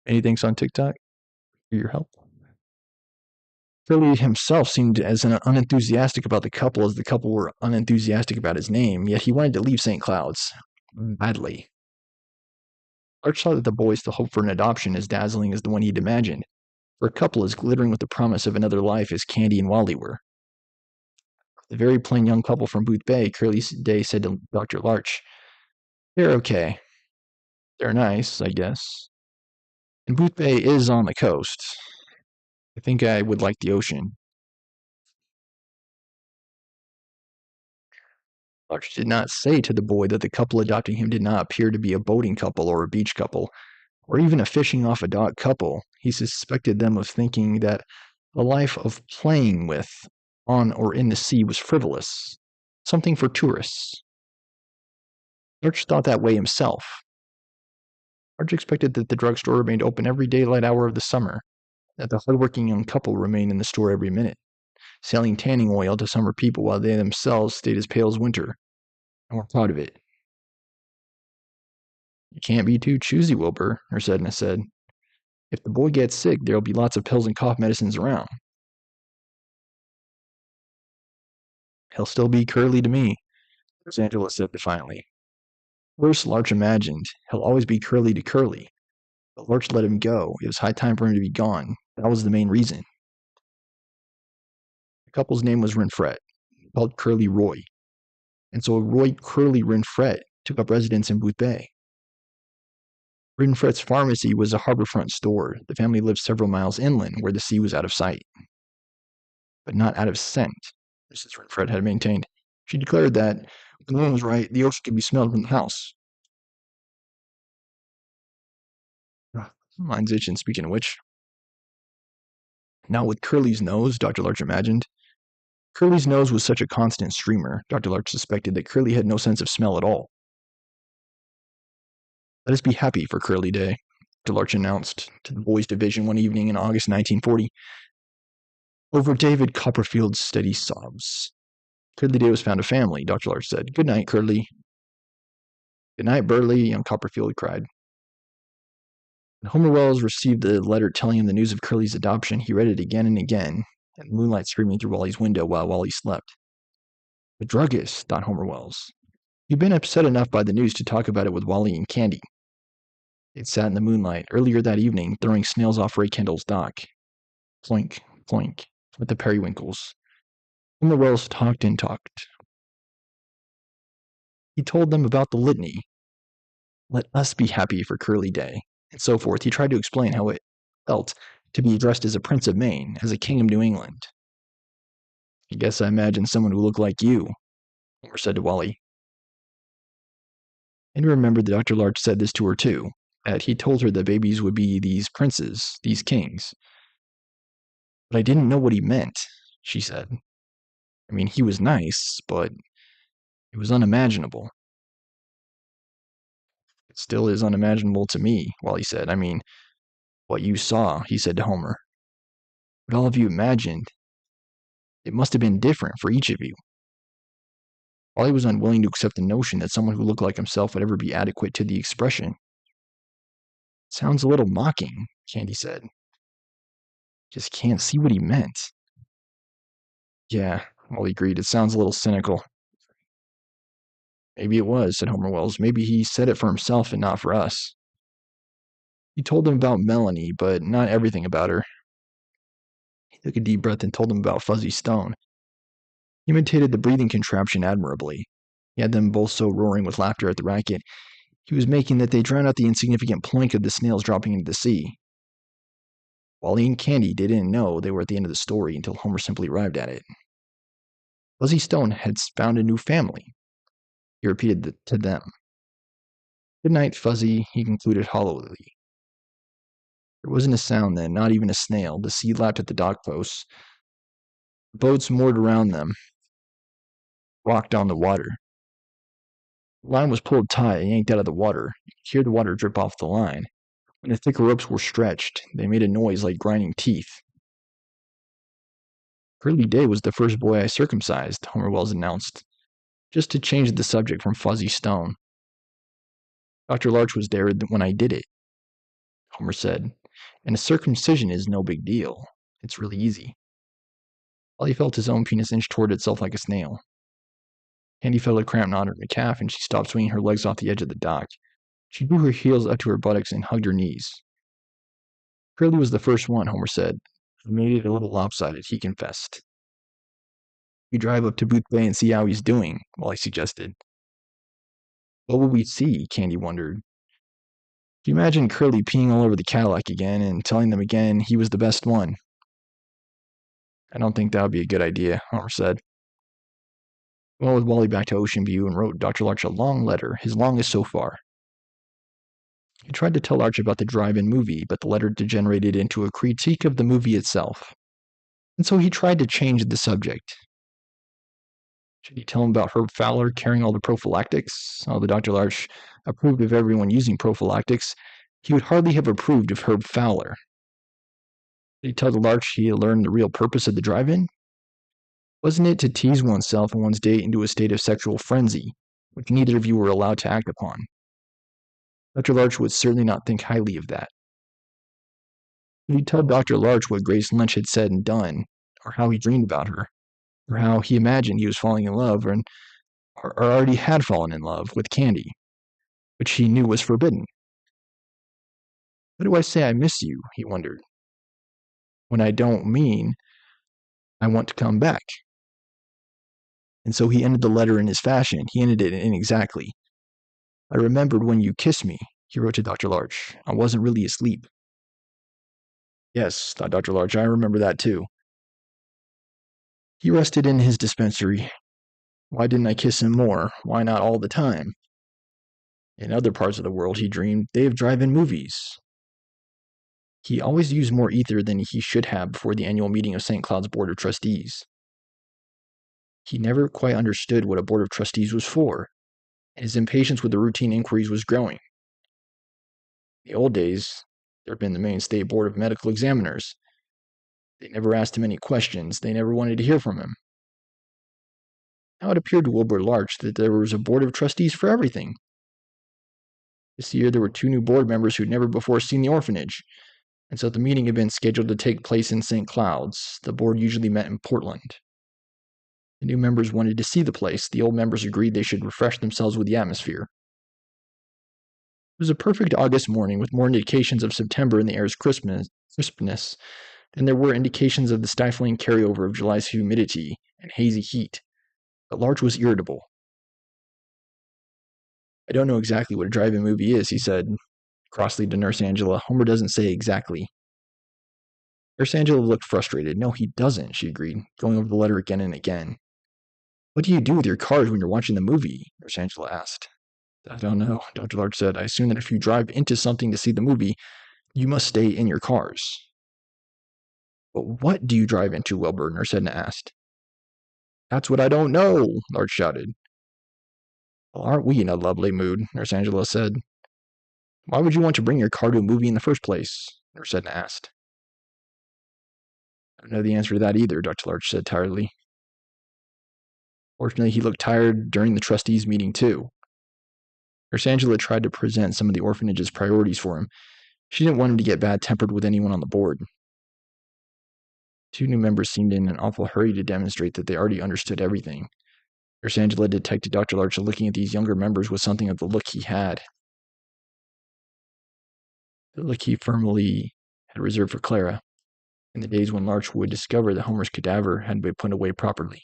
Any thanks on TikTok for your help? Curly himself seemed as unenthusiastic about the couple as the couple were unenthusiastic about his name, yet he wanted to leave St. Cloud's. Badly. Arch saw that the boys to hope for an adoption as dazzling as the one he'd imagined, for a couple as glittering with the promise of another life as Candy and Wally were. The very plain young couple from Booth Bay, Curly Day said to Dr. Larch, "They're okay. They're nice, I guess. And Booth Bay is on the coast. I think I would like the ocean." Larch did not say to the boy that the couple adopting him did not appear to be a boating couple or a beach couple, or even a fishing off a dock couple. He suspected them of thinking that a life of playing with, on or in the sea was frivolous, something for tourists. Larch thought that way himself. Larch expected that the drugstore remained open every daylight hour of the summer, that the hardworking young couple remained in the store every minute, selling tanning oil to summer people while they themselves stayed as pale as winter, and were proud of it. "You can't be too choosy, Wilbur," Ursedna said. "If the boy gets sick, there'll be lots of pills and cough medicines around." "He'll still be Curly to me," Angela said defiantly. Worse, Larch imagined. He'll always be Curly to Curly. But Larch let him go. It was high time for him to be gone. That was the main reason. The couple's name was Renfret, called Curly Roy. And so Roy Curly Renfret took up residence in Booth Bay. Renfret's pharmacy was a harborfront store. The family lived several miles inland, where the sea was out of sight. But not out of scent, Mrs. Renfret had maintained. She declared that, when the moon was right, the ocean could be smelled from the house. Mine's itching, speaking of which. Now with Curly's nose, Dr. Larch imagined. Curly's nose was such a constant streamer, Dr. Larch suspected that Curly had no sense of smell at all. "Let us be happy for Curly Day," Dr. Larch announced to the boys' division one evening in August 1940. Over David Copperfield's steady sobs. Curly Day was found a family, Dr. Larch said. "Good night, Curly." "Good night, Burley," young Copperfield cried. When Homer Wells received the letter telling him the news of Curly's adoption, he read it again and again, and the moonlight streaming through Wally's window while Wally slept. The druggist, thought Homer Wells. He'd been upset enough by the news to talk about it with Wally and Candy. They'd sat in the moonlight earlier that evening, throwing snails off Ray Kendall's dock. Ploink, ploink, with the periwinkles. Homer Wells talked and talked. He told them about the litany. Let us be happy for Curly Day, and so forth. He tried to explain how it felt to be addressed as a Prince of Maine, as a King of New England. "I guess I imagined someone who looked like you," Homer said to Wally. And remembered that Dr. Larch said this to her too, that he told her that babies would be these princes, these kings. "But I didn't know what he meant," she said. "I mean, he was nice, but it was unimaginable." "It still is unimaginable to me," Wally said. "I mean, what you saw," he said to Homer. "What all of you imagined, it must have been different for each of you." Wally was unwilling to accept the notion that someone who looked like himself would ever be adequate to the expression. "Sounds a little mocking," Candy said. "Just can't see what he meant." "Yeah," Wally agreed. "It sounds a little cynical." "Maybe it was," said Homer Wells. "Maybe he said it for himself and not for us." He told them about Melanie, but not everything about her. He took a deep breath and told them about Fuzzy Stone. He imitated the breathing contraption admirably. He had them both so roaring with laughter at the racket he was making that they drowned out the insignificant ploink of the snails dropping into the sea. Wally and Candy didn't know they were at the end of the story until Homer simply arrived at it. Fuzzy Stone had found a new family. He repeated to them. "Good night, Fuzzy," he concluded hollowly. There wasn't a sound then, not even a snail. The sea lapped at the dock posts. The boats moored around them rocked on the water. The line was pulled tight and yanked out of the water. You could hear the water drip off the line. When the thick ropes were stretched, they made a noise like grinding teeth. "Curly Day was the first boy I circumcised," Homer Wells announced, just to change the subject from Fuzzy Stone. "Dr. Larch was there when I did it," Homer said, "and a circumcision is no big deal. It's really easy." while he felt his own penis inch toward itself like a snail. Candy felt a cramp knot in her calf, and she stopped swinging her legs off the edge of the dock. She drew her heels up to her buttocks and hugged her knees. Curly was the first one, Homer said. I made it a little lopsided, he confessed. We drive up to Booth Bay and see how he's doing, Wally suggested. What will we see? Candy wondered. Do you imagine Curly peeing all over the Cadillac again and telling them again he was the best one? I don't think that would be a good idea, Homer said. He went with Wally back to Ocean View and wrote Dr. Larch a long letter, his longest so far. He tried to tell Arch about the drive-in movie, but the letter degenerated into a critique of the movie itself. And so he tried to change the subject. Should he tell him about Herb Fowler carrying all the prophylactics? Although Dr. Larch approved of everyone using prophylactics, he would hardly have approved of Herb Fowler. Did he tell the Larch he had learned the real purpose of the drive-in? Wasn't it to tease oneself and one's date into a state of sexual frenzy, which neither of you were allowed to act upon? Dr. Larch would certainly not think highly of that. Did he tell Dr. Larch what Grace Lynch had said and done, or how he dreamed about her, or how he imagined he was falling in love, or already had fallen in love with Candy, which he knew was forbidden? What do I say I miss you? He wondered. When I don't mean I want to come back. And so he ended the letter in his fashion. He ended it inexactly. I remembered when you kissed me, he wrote to Dr. Larch. I wasn't really asleep. Yes, thought Dr. Larch, I remember that too. He rested in his dispensary. Why didn't I kiss him more? Why not all the time? In other parts of the world, he dreamed, they have drive-in movies. He always used more ether than he should have before the annual meeting of St. Cloud's Board of Trustees. He never quite understood what a Board of Trustees was for, and his impatience with the routine inquiries was growing. In the old days, there had been the Maine State Board of Medical Examiners. They never asked him any questions. They never wanted to hear from him. Now it appeared to Wilbur Larch that there was a Board of Trustees for everything. This year there were 2 new board members who had never before seen the orphanage, and so the meeting had been scheduled to take place in St. Cloud's. The board usually met in Portland. The new members wanted to see the place. The old members agreed they should refresh themselves with the atmosphere. It was a perfect August morning with more indications of September in the air's crispness than there were indications of the stifling carryover of July's humidity and hazy heat. But Larch was irritable. I don't know exactly what a drive-in movie is, he said crossly to Nurse Angela. Homer doesn't say exactly. Nurse Angela looked frustrated. No, he doesn't, she agreed, going over the letter again and again. What do you do with your cars when you're watching the movie? Nurse Angela asked. I don't know, Dr. Larch said. I assume that if you drive into something to see the movie, you must stay in your cars. But what do you drive into, Wilbur? Nurse Edna asked. That's what I don't know, Larch shouted. Well, aren't we in a lovely mood? Nurse Angela said. Why would you want to bring your car to a movie in the first place? Nurse Edna asked. I don't know the answer to that either, Dr. Larch said tiredly. Fortunately, he looked tired during the trustees' meeting, too. Nurse Angela tried to present some of the orphanage's priorities for him. She didn't want him to get bad-tempered with anyone on the board. 2 new members seemed in an awful hurry to demonstrate that they already understood everything. Nurse Angela detected Dr. Larch looking at these younger members with something of the look he had. The look he firmly had reserved for Clara, in the days when Larch would discover that Homer's cadaver had been put away properly.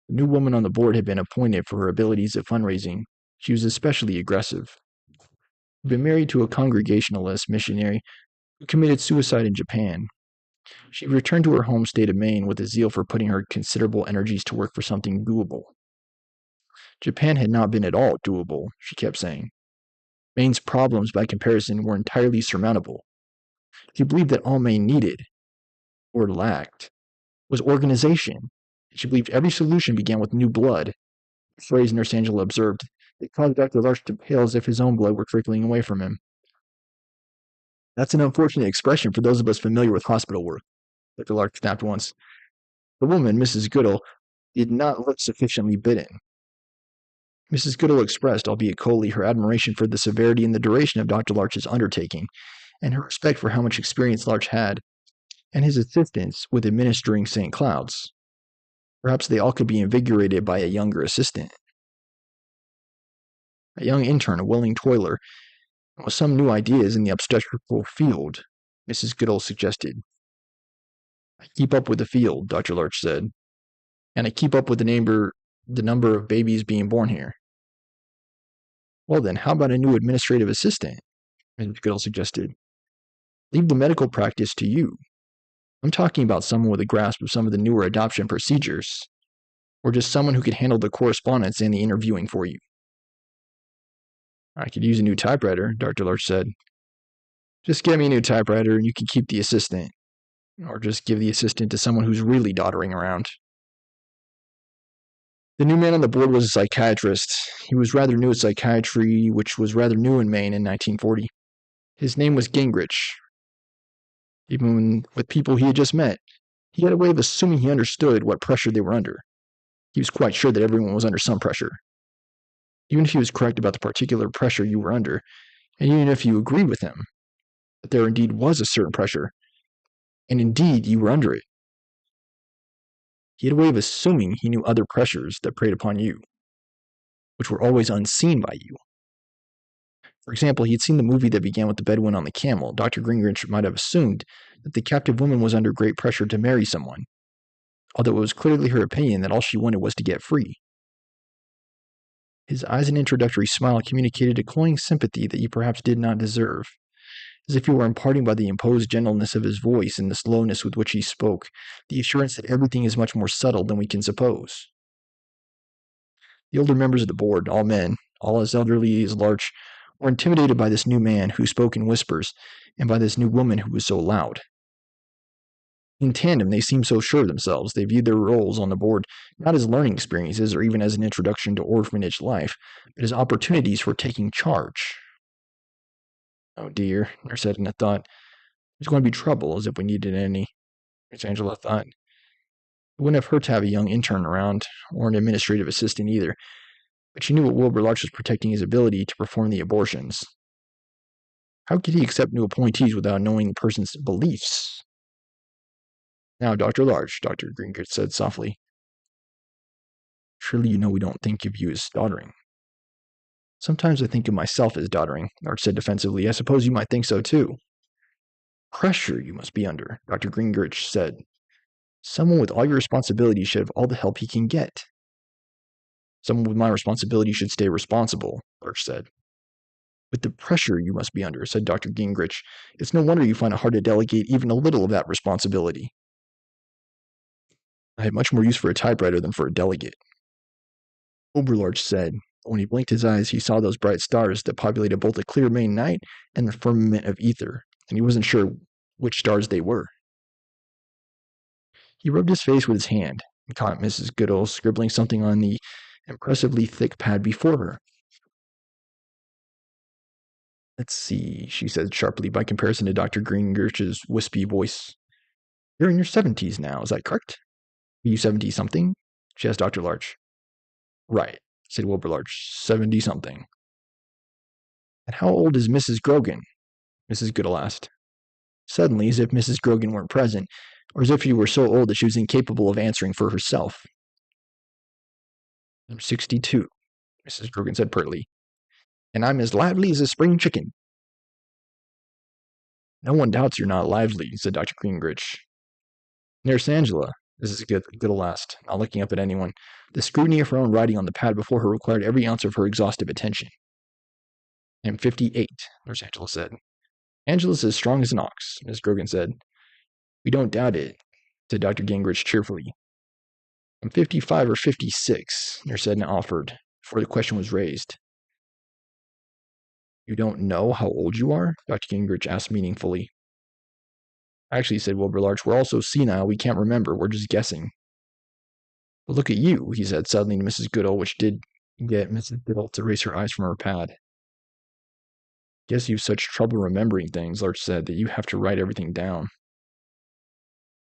The new woman on the board had been appointed for her abilities at fundraising. She was especially aggressive. She'd been married to a Congregationalist missionary who committed suicide in Japan. She returned to her home state of Maine with a zeal for putting her considerable energies to work for something doable. Japan had not been at all doable, she kept saying. Maine's problems, by comparison, were entirely surmountable. She believed that all Maine needed, or lacked, was organization. She believed every solution began with new blood. A phrase Nurse Angela observed that caused Dr. Larch to pale as if his own blood were trickling away from him. That's an unfortunate expression for those of us familiar with hospital work, Dr. Larch snapped once. The woman, Mrs. Goodall, did not look sufficiently bitten. Mrs. Goodall expressed, albeit coldly, her admiration for the severity and the duration of Dr. Larch's undertaking, and her respect for how much experience Larch had. and his assistants with administering St. Cloud's. Perhaps they all could be invigorated by a younger assistant. A young intern, a willing toiler, with some new ideas in the obstetrical field, Mrs. Goodall suggested. I keep up with the field, Dr. Larch said, and I keep up with the number of babies being born here. Well then, how about a new administrative assistant? Mrs. Goodall suggested. Leave the medical practice to you. I'm talking about someone with a grasp of some of the newer adoption procedures, or just someone who could handle the correspondence and the interviewing for you. I could use a new typewriter, Dr. Larch said. Just get me a new typewriter and you can keep the assistant, or just give the assistant to someone who's really doddering around. The new man on the board was a psychiatrist. He was rather new at psychiatry, which was rather new in Maine in 1940. His name was Gingrich. Even with people he had just met, he had a way of assuming he understood what pressure they were under. He was quite sure that everyone was under some pressure. Even if he was correct about the particular pressure you were under, and even if you agreed with him, that there indeed was a certain pressure, and indeed you were under it. He had a way of assuming he knew other pressures that preyed upon you, which were always unseen by you. For example, he had seen the movie that began with the Bedouin on the camel. Dr. Gingrich might have assumed that the captive woman was under great pressure to marry someone, although it was clearly her opinion that all she wanted was to get free. His eyes and introductory smile communicated a cloying sympathy that you perhaps did not deserve, as if you were imparting by the imposed gentleness of his voice and the slowness with which he spoke the assurance that everything is much more subtle than we can suppose. The older members of the board, all men, all as elderly as Larch, were intimidated by this new man who spoke in whispers, and by this new woman who was so loud. In tandem, they seemed so sure of themselves. They viewed their roles on the board not as learning experiences or even as an introduction to orphanage life, but as opportunities for taking charge. Oh dear, Nurse Edna thought. There's going to be trouble, as if we needed any. Miss Angela thought. It wouldn't have hurt to have a young intern around, or an administrative assistant either, but she knew what Wilbur Larch was protecting his ability to perform the abortions. How could he accept new appointees without knowing the person's beliefs? Now, Dr. Larch, Dr. Gingrich said softly. Surely you know we don't think of you as doddering. Sometimes I think of myself as doddering, Larch said defensively. I suppose you might think so too. Pressure you must be under, Dr. Gingrich said. Someone with all your responsibilities should have all the help he can get. Someone with my responsibility should stay responsible, Larch said. With the pressure you must be under, said Dr. Gingrich, it's no wonder you find it hard to delegate even a little of that responsibility. I had much more use for a typewriter than for a delegate. Wilbur Larch said. When he blinked his eyes, he saw those bright stars that populated both the clear Maine night and the firmament of ether, and he wasn't sure which stars they were. He rubbed his face with his hand and caught Mrs. Goodall scribbling something on the impressively thick pad before her. Let's see, she said sharply by comparison to Dr. Gingrich's wispy voice. You're in your 70s now, is that correct? Are you 70-something? She asked Dr. Larch. Right, said Wilbur Larch, 70-something. And how old is Mrs. Grogan? Mrs. Goodall asked. Suddenly, as if Mrs. Grogan weren't present, or as if she were so old that she was incapable of answering for herself. I'm 62, Mrs. Grogan said pertly. And I'm as lively as a spring chicken. No one doubts you're not lively, said Dr. Gingrich. Nurse Angela, Mrs. Goodall asked, not looking up at anyone. The scrutiny of her own writing on the pad before her required every ounce of her exhaustive attention. I'm 58, Nurse Angela said. Angela's as strong as an ox, Miss Grogan said. We don't doubt it, said Dr. Gingrich cheerfully. I'm 55 or 56, Nurse Edna offered, before the question was raised. You don't know how old you are? Dr. Gingrich asked meaningfully. Actually, said Wilbur Larch, we're all so senile we can't remember. We're just guessing. But look at you, he said suddenly to Mrs. Goodall, which did get Mrs. Goodall to raise her eyes from her pad. Guess you've such trouble remembering things, Larch said, that you have to write everything down.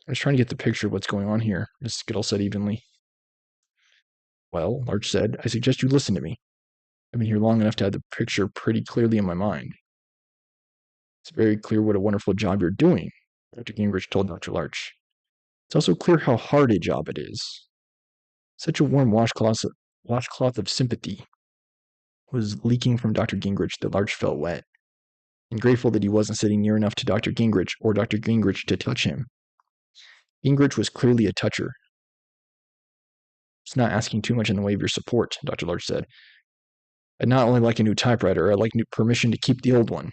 I was trying to get the picture of what's going on here, Mrs. Goodall said evenly. Well, Larch said, I suggest you listen to me. I've been here long enough to have the picture pretty clearly in my mind. It's very clear what a wonderful job you're doing, Dr. Gingrich told Dr. Larch. It's also clear how hard a job it is. Such a warm washcloth of sympathy was leaking from Dr. Gingrich that Larch felt wet, and grateful that he wasn't sitting near enough to Dr. Gingrich or Dr. Gingrich to touch him. Gingrich was clearly a toucher. It's not asking too much in the way of your support, Dr. Larch said. I'd not only like a new typewriter, I'd like permission to keep the old one.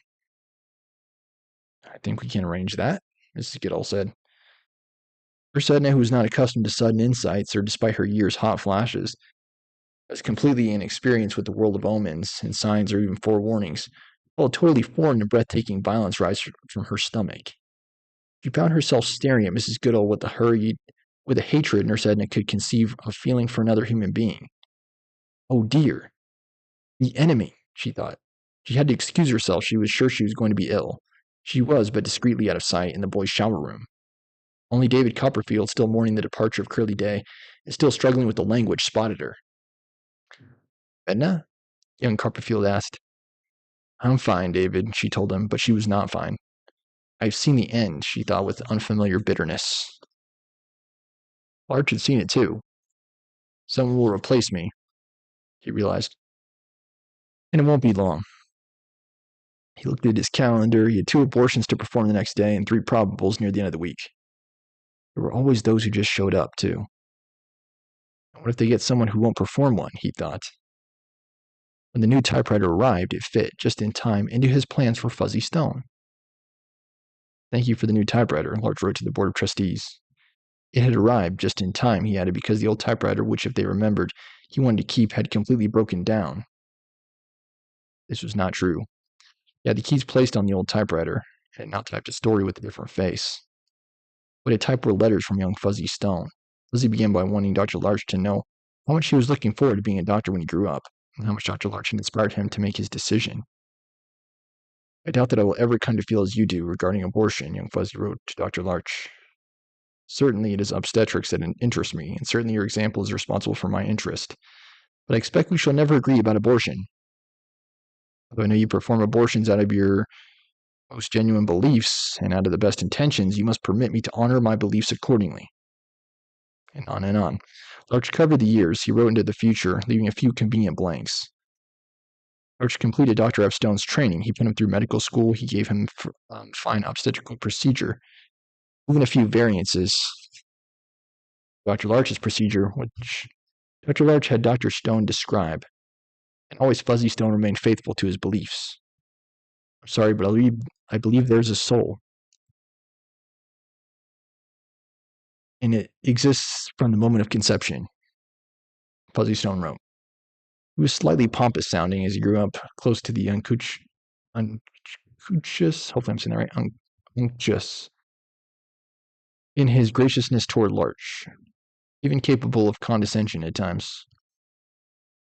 I think we can arrange that, Mrs. Goodall said. Nurse Edna, who was not accustomed to sudden insights, or despite her years' hot flashes, was completely inexperienced with the world of omens and signs or even forewarnings, felt totally foreign and breathtaking violence rise from her stomach. She found herself staring at Mrs. Goodall with a hatred Nurse Edna could conceive of feeling for another human being. Oh dear. The enemy, she thought. She had to excuse herself. She was sure she was going to be ill. She was, but discreetly out of sight in the boys' shower room. Only David Copperfield, still mourning the departure of Curly Day, and still struggling with the language, spotted her. Edna? Young Copperfield asked. I'm fine, David, she told him, but she was not fine. I've seen the end, she thought with unfamiliar bitterness. Larch had seen it too. Someone will replace me, he realized. And it won't be long. He looked at his calendar. He had 2 abortions to perform the next day and 3 probables near the end of the week. There were always those who just showed up, too. What if they get someone who won't perform one, he thought. When the new typewriter arrived, it fit just in time into his plans for Fuzzy Stone. Thank you for the new typewriter, Larch wrote to the Board of Trustees. It had arrived just in time, he added, because the old typewriter, which, if they remembered, he wanted to keep, had completely broken down. This was not true. He had the keys placed on the old typewriter, and had not typed a story with a different face. What had typed were letters from young Fuzzy Stone. Fuzzy began by wanting Dr. Larch to know how much he was looking forward to being a doctor when he grew up, and how much Dr. Larch had inspired him to make his decision. I doubt that I will ever come to feel as you do regarding abortion, young Fuzzy wrote to Dr. Larch. Certainly it is obstetrics that interests me, and certainly your example is responsible for my interest. But I expect we shall never agree about abortion. Although I know you perform abortions out of your most genuine beliefs and out of the best intentions, you must permit me to honor my beliefs accordingly. And on and on. Larch covered the years. He wrote into the future, leaving a few convenient blanks. Larch completed Dr. F. Stone's training. He put him through medical school. He gave him fine obstetrical procedure, even a few variances. Dr. Larch's procedure, which Dr. Larch had Dr. Stone describe, and always Fuzzy Stone remained faithful to his beliefs. I'm sorry, but I believe there's a soul, and it exists from the moment of conception, Fuzzy Stone wrote. He was slightly pompous sounding as he grew up close to the unctuous, hopefully I'm saying that right, unctuous, in his graciousness toward Larch, even capable of condescension at times.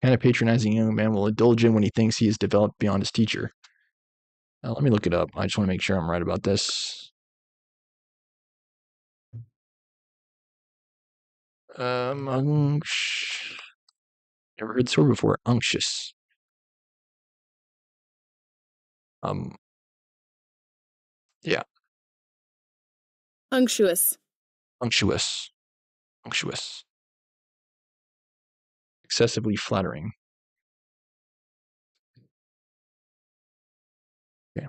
Kind of patronizing young man will indulge in when he thinks he is developed beyond his teacher. Let me look it up. I just want to make sure I'm right about this. Never heard this word before. Unctuous. Yeah. Unctuous. Unctuous. Excessively flattering. Yeah.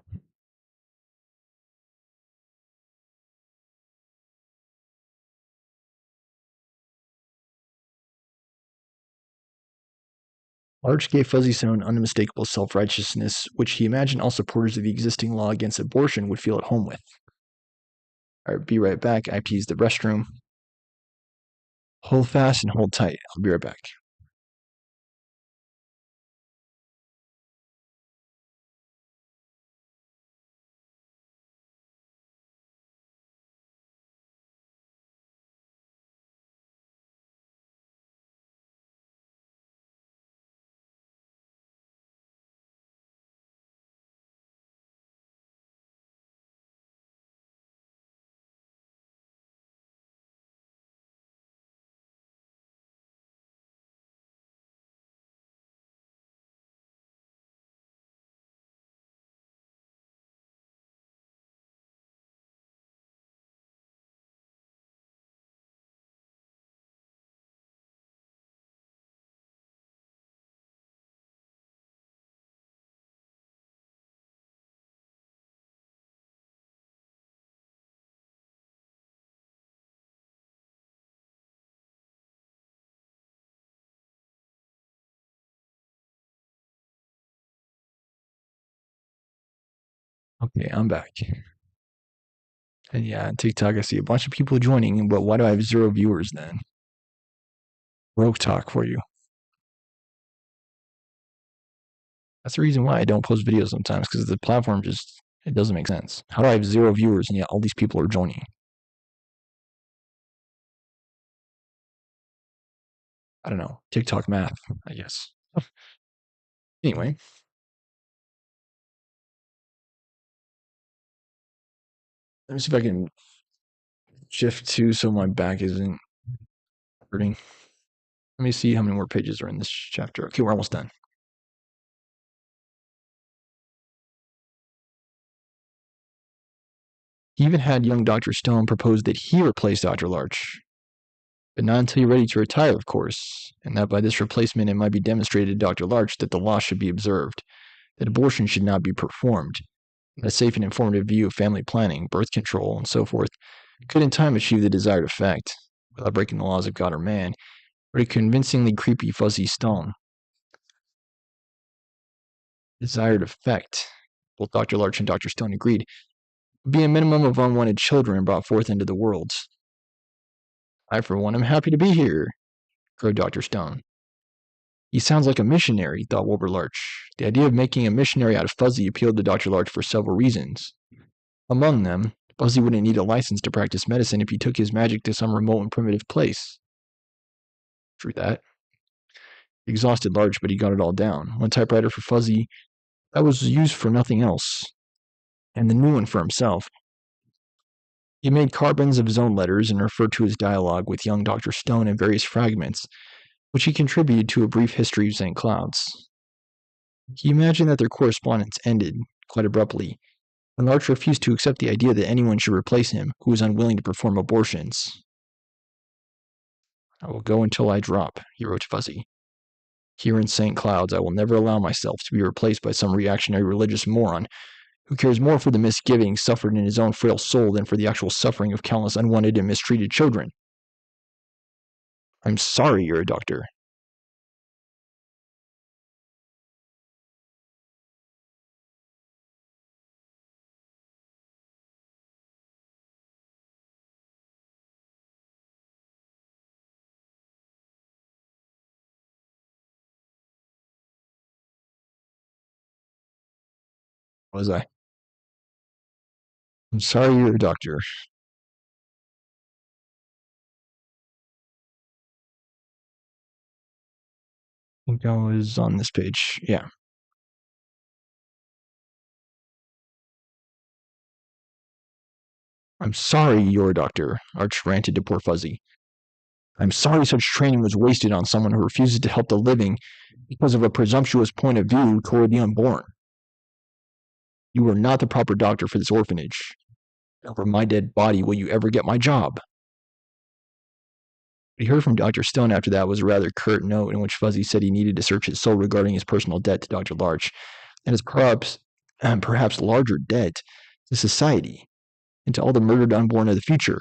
Larch gave Fuzzy Stone unmistakable self-righteousness, which he imagined all supporters of the existing law against abortion would feel at home with. All right, be right back. I pees the restroom. Hold fast and hold tight. I'll be right back. Okay, I'm back. And yeah, on TikTok, I see a bunch of people joining, but why do I have 0 viewers then? Broke talk for you. That's the reason why I don't post videos sometimes, because the platform just, it doesn't make sense. How do I have 0 viewers and yet all these people are joining? I don't know. TikTok math, I guess. Anyway, let me see if I can shift to so my back isn't hurting. Let me see how many more pages are in this chapter. Okay, we're almost done. He even had young Dr. Stone propose that he replace Dr. Larch. But not until you're ready to retire, of course, and that by this replacement it might be demonstrated to Dr. Larch that the law should be observed, that abortion should not be performed, and a safe and informative view of family planning, birth control, and so forth could in time achieve the desired effect, without breaking the laws of God or man, but a convincingly creepy, fuzzy stone. Desired effect, both Dr. Larch and Dr. Stone agreed, would be a minimum of unwanted children brought forth into the world. I, for one, am happy to be here, crowed Dr. Stone. He sounds like a missionary, thought Wilbur Larch. The idea of making a missionary out of Fuzzy appealed to Dr. Larch for several reasons. Among them, Fuzzy wouldn't need a license to practice medicine if he took his magic to some remote and primitive place. True that. He exhausted Larch, but he got it all down. One typewriter for Fuzzy that was used for nothing else, and the new one for himself. He made carbons of his own letters and referred to his dialogue with young Dr. Stone in various fragments, which he contributed to a brief history of St. Cloud's. He imagined that their correspondence ended, quite abruptly, when Larch refused to accept the idea that anyone should replace him who was unwilling to perform abortions. I will go until I drop, he wrote to Fuzzy. Here in St. Cloud's, I will never allow myself to be replaced by some reactionary religious moron who cares more for the misgivings suffered in his own frail soul than for the actual suffering of countless unwanted and mistreated children. I'm sorry you're a doctor. Was I? I'm sorry you're a doctor. I think I was on this page. Yeah. I'm sorry you're a doctor, Arch ranted to poor Fuzzy. I'm sorry such training was wasted on someone who refuses to help the living because of a presumptuous point of view toward the unborn. You are not the proper doctor for this orphanage. Over my dead body will you ever get my job. What he heard from Dr. Stone after that was a rather curt note in which Fuzzy said he needed to search his soul regarding his personal debt to Dr. Larch, and his perhaps larger debt to society and to all the murdered unborn of the future.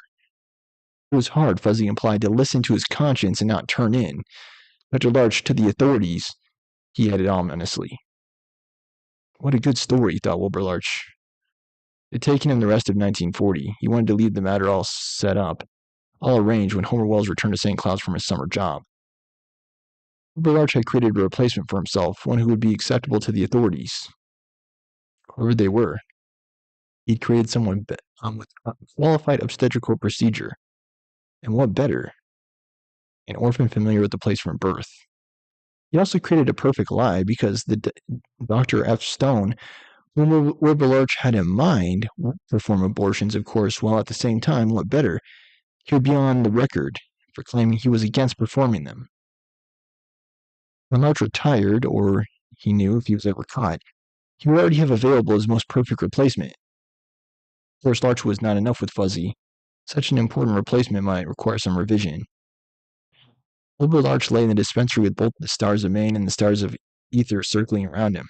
It was hard, Fuzzy implied, to listen to his conscience and not turn in. Dr. Larch to the authorities, he added ominously. What a good story, thought Wilbur Larch. It had taken him the rest of 1940. He wanted to leave the matter all set up, all arranged when Homer Wells returned to St. Cloud's from his summer job. Wilbur Larch had created a replacement for himself, one who would be acceptable to the authorities, whoever they were. He'd created someone with qualified obstetrical procedure. And what better? An orphan familiar with the place from birth. He also created a perfect lie because the Dr. F. Stone, whom Wilbur Larch had in mind, would perform abortions, of course, while at the same time, what better, he would be on the record for claiming he was against performing them. When Larch retired, or he knew if he was ever caught, he would already have available his most perfect replacement. Of course, Larch was not enough with Fuzzy. Such an important replacement might require some revision. Wilbur Larch lay in the dispensary with both the stars of Maine and the stars of ether circling around him.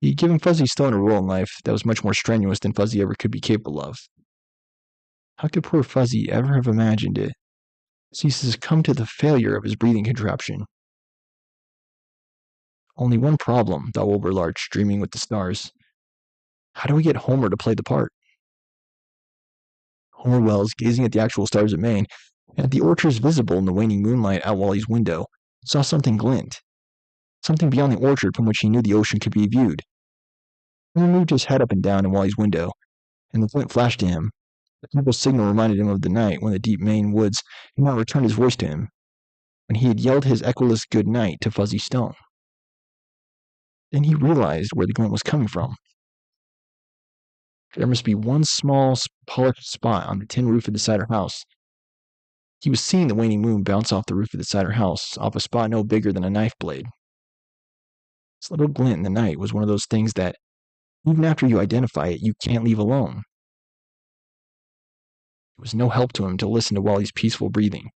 He'd given Fuzzy Stone a role in life that was much more strenuous than Fuzzy ever could be capable of. How could poor Fuzzy ever have imagined it? He succumbed to the failure of his breathing contraption. Only one problem, thought Wilbur Larch, dreaming with the stars. How do we get Homer to play the part? Homer Wells, gazing at the actual stars of Maine, and at the orchards visible in the waning moonlight out Wally's window, saw something glint. Something beyond the orchard from which he knew the ocean could be viewed. Homer moved his head up and down in Wally's window, and the glint flashed to him. The simple signal reminded him of the night when the deep Maine woods had not returned his voice to him, when he had yelled his echoless good night to Fuzzy Stone. Then he realized where the glint was coming from. There must be one small, polished spot on the tin roof of the Cider House. He was seeing the waning moon bounce off the roof of the Cider House, off a spot no bigger than a knife blade. This little glint in the night was one of those things that, even after you identify it, you can't leave alone. It was no help to him to listen to Wally's peaceful breathing.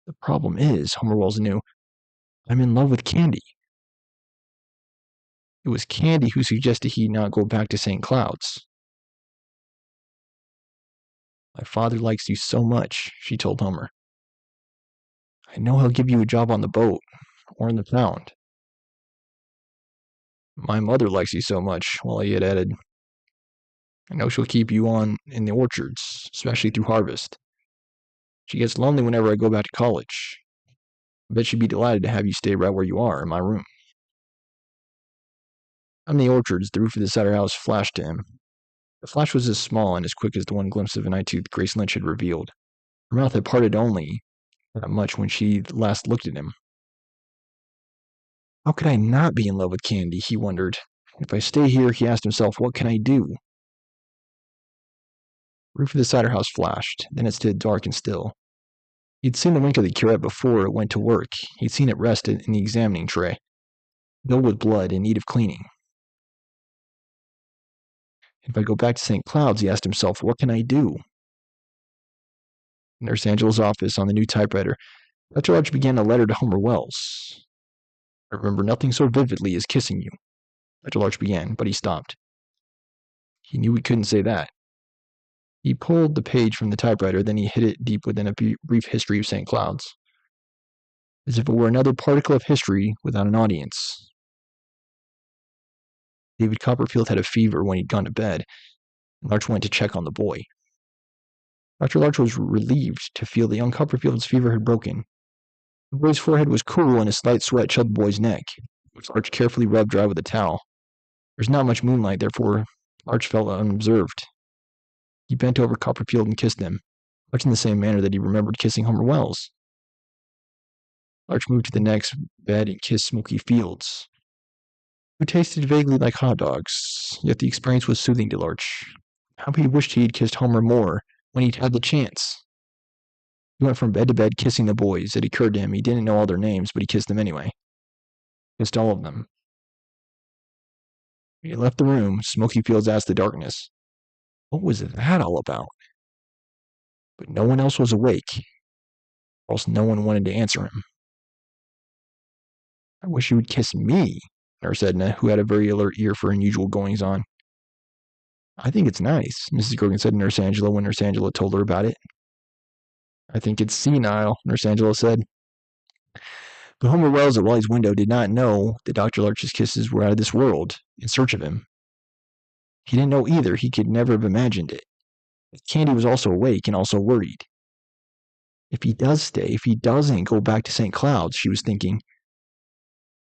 The problem is, Homer Wells knew, I'm in love with Candy. It was Candy who suggested he not go back to St. Cloud's. My father likes you so much, she told Homer. I know he'll give you a job on the boat, or in the pound. My mother likes you so much, Wally had added. I know she'll keep you on in the orchards, especially through harvest. She gets lonely whenever I go back to college. I bet she'd be delighted to have you stay right where you are, in my room. On the orchards, the roof of the Cider House flashed to him. The flash was as small and as quick as the one glimpse of an eye-tooth Grace Lynch had revealed. Her mouth had parted only that much when she last looked at him. How could I not be in love with Candy, he wondered. If I stay here, he asked himself, what can I do? The roof of the Cider House flashed, then it stood dark and still. He'd seen the wink of the curette before it went to work. He'd seen it rest in the examining tray, filled with blood in need of cleaning. If I go back to St. Cloud's, he asked himself, what can I do? In Nurse Angela's office on the new typewriter, Dr. Larch began a letter to Homer Wells. I remember nothing so vividly as kissing you, Dr. Larch began, but he stopped. He knew he couldn't say that. He pulled the page from the typewriter, then he hid it deep within a brief history of St. Cloud's, as if it were another particle of history without an audience. David Copperfield had a fever when he'd gone to bed, and Larch went to check on the boy. Dr. Larch was relieved to feel that young Copperfield's fever had broken. The boy's forehead was cool, and a slight sweat chilled the boy's neck, which Larch carefully rubbed dry with a towel. There was not much moonlight, therefore Larch felt unobserved. He bent over Copperfield and kissed him, much in the same manner that he remembered kissing Homer Wells. Larch moved to the next bed and kissed Smoky Fields, who tasted vaguely like hot dogs, yet the experience was soothing to Larch. How he wished he had kissed Homer more when he'd had the chance. He went from bed to bed kissing the boys. It occurred to him he didn't know all their names, but he kissed them anyway. Kissed all of them. When he left the room, Smoky Fields asked the darkness, what was that all about? But no one else was awake, or else no one wanted to answer him. I wish you would kiss me, Nurse Edna, who had a very alert ear for unusual goings-on. I think it's nice, Mrs. Grogan said to Nurse Angela when Nurse Angela told her about it. I think it's senile, Nurse Angela said. But Homer Wells at Wally's window did not know that Dr. Larch's kisses were out of this world, in search of him. He didn't know either. He could never have imagined it. But Candy was also awake and also worried. If he does stay, if he doesn't go back to St. Cloud's, she was thinking,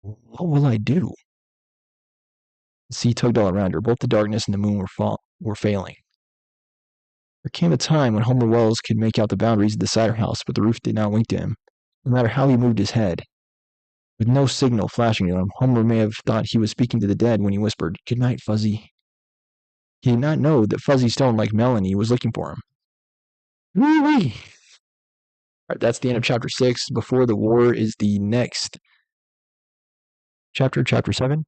what will I do? The sea tugged all around her. Both the darkness and the moon were failing. There came a time when Homer Wells could make out the boundaries of the Cider House, but the roof did not wink to him, no matter how he moved his head. With no signal flashing to him, Homer may have thought he was speaking to the dead when he whispered, "Good night, Fuzzy." He did not know that Fuzzy Stone, like Melanie, was looking for him. Woo-wee! All right, that's the end of Chapter 6. Before the War is the next chapter, Chapter 7.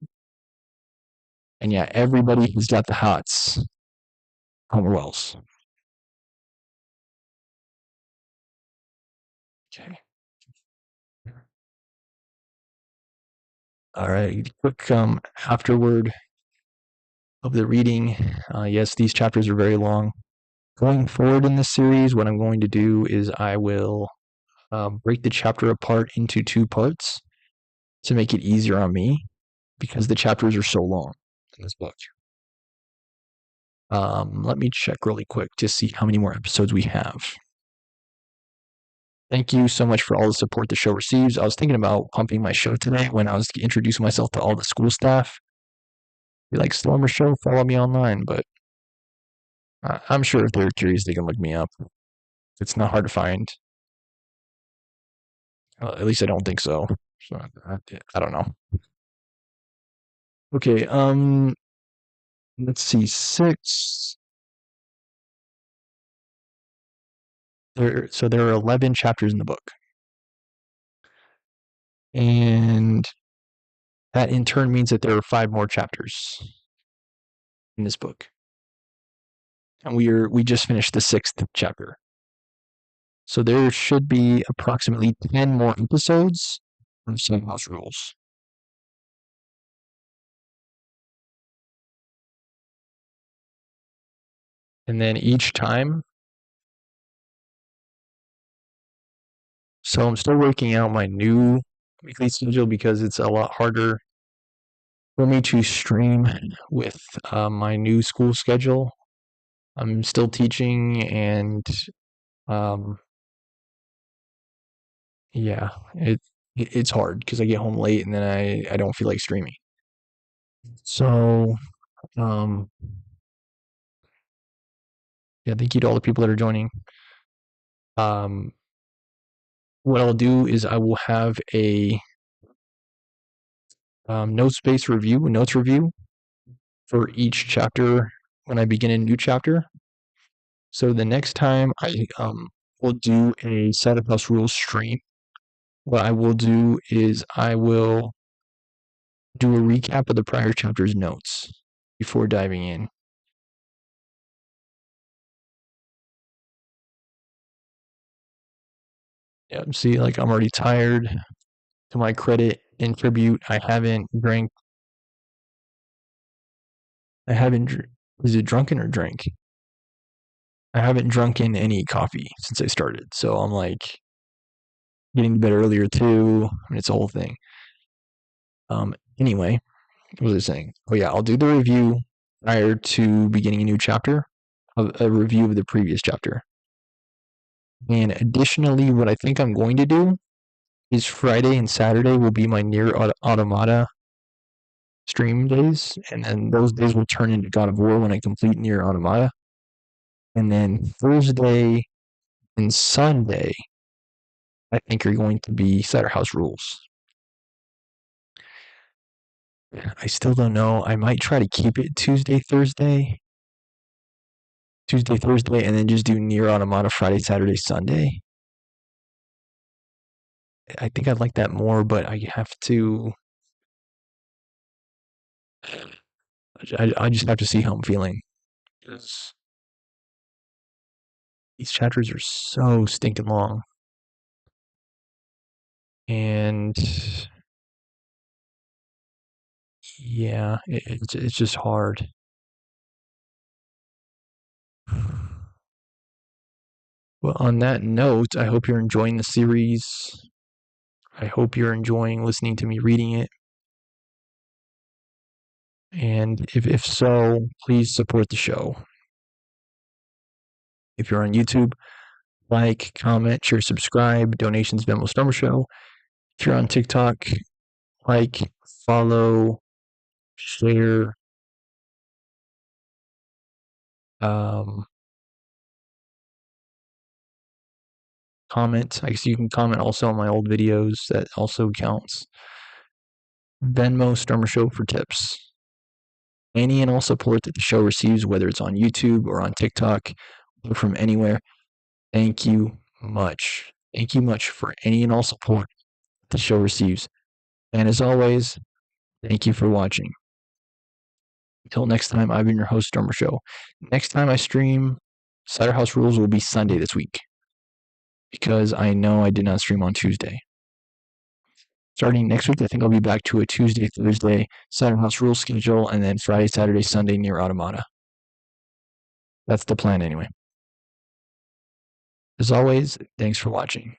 And yeah, everybody has got the hots. Homer Wells. Okay. All right, quick afterward of the reading. Yes, these chapters are very long. Going forward in this series, what I'm going to do is I will break the chapter apart into 2 parts to make it easier on me because the chapters are so long in this book. Let me check really quick to see how many more episodes we have. Thank you so much for all the support the show receives. I was thinking about pumping my show today when I was introducing myself to all the school staff. Be like, Stormer Show, follow me online. But I'm sure if they're curious, they can look me up. It's not hard to find. At least I don't think so. So I don't know. Okay, let's see, six. So there are 11 chapters in the book. And that in turn means that there are 5 more chapters in this book. And we just finished the 6th chapter. So there should be approximately 10 more episodes of Cider House Rules. And then each time, so I'm still working out my new weekly schedule because it's a lot harder for me to stream with my new school schedule. I'm still teaching, and yeah, it's hard because I get home late and then I don't feel like streaming. So yeah, thank you to all the people that are joining. What I'll do is I will have a notes review for each chapter when I begin a new chapter. So the next time I will do a Cider House Rules stream, what I will do is I will do a recap of the prior chapter's notes before diving in. Yeah, see, like I'm already tired. To my credit and tribute, I haven't drank. I haven't. Is it drunken or drank? I haven't drunken any coffee since I started, so I'm like getting to bed earlier too. I mean, it's a whole thing. Anyway, what was I saying? Oh yeah, I'll do the review prior to beginning a new chapter, a review of the previous chapter. And additionally, what I think I'm going to do is Friday and Saturday will be my Nier Automata stream days, and then those days will turn into God of War when I complete Nier Automata. And then Thursday and Sunday, I think are going to be Cider House Rules. I still don't know. I might try to keep it Tuesday, Thursday, and then just do Nier Automata Friday, Saturday, Sunday. I think I'd like that more, but I have to. I just have to see how I'm feeling. Because these chapters are so stinking long. And yeah, it's just hard. Well, on that note, I hope you're enjoying the series. I hope you're enjoying listening to me reading it. And if so, please support the show. If you're on YouTube, like, comment, share, subscribe. Donations, Venmo, Stormer Show. If you're on TikTok, like, follow, share. Comment. I guess you can comment also on my old videos. That also counts. Venmo, Stormer Show for tips. Any and all support that the show receives, whether it's on YouTube or on TikTok or from anywhere, thank you much. Thank you much for any and all support the show receives. And as always, thank you for watching. Until next time, I've been your host, Stormer Show. Next time I stream, Cider House Rules will be Sunday this week because I know I did not stream on Tuesday. Starting next week, I think I'll be back to a Tuesday, Thursday Cider House Rules schedule, and then Friday, Saturday, Sunday Nier Automata. That's the plan anyway. As always, thanks for watching.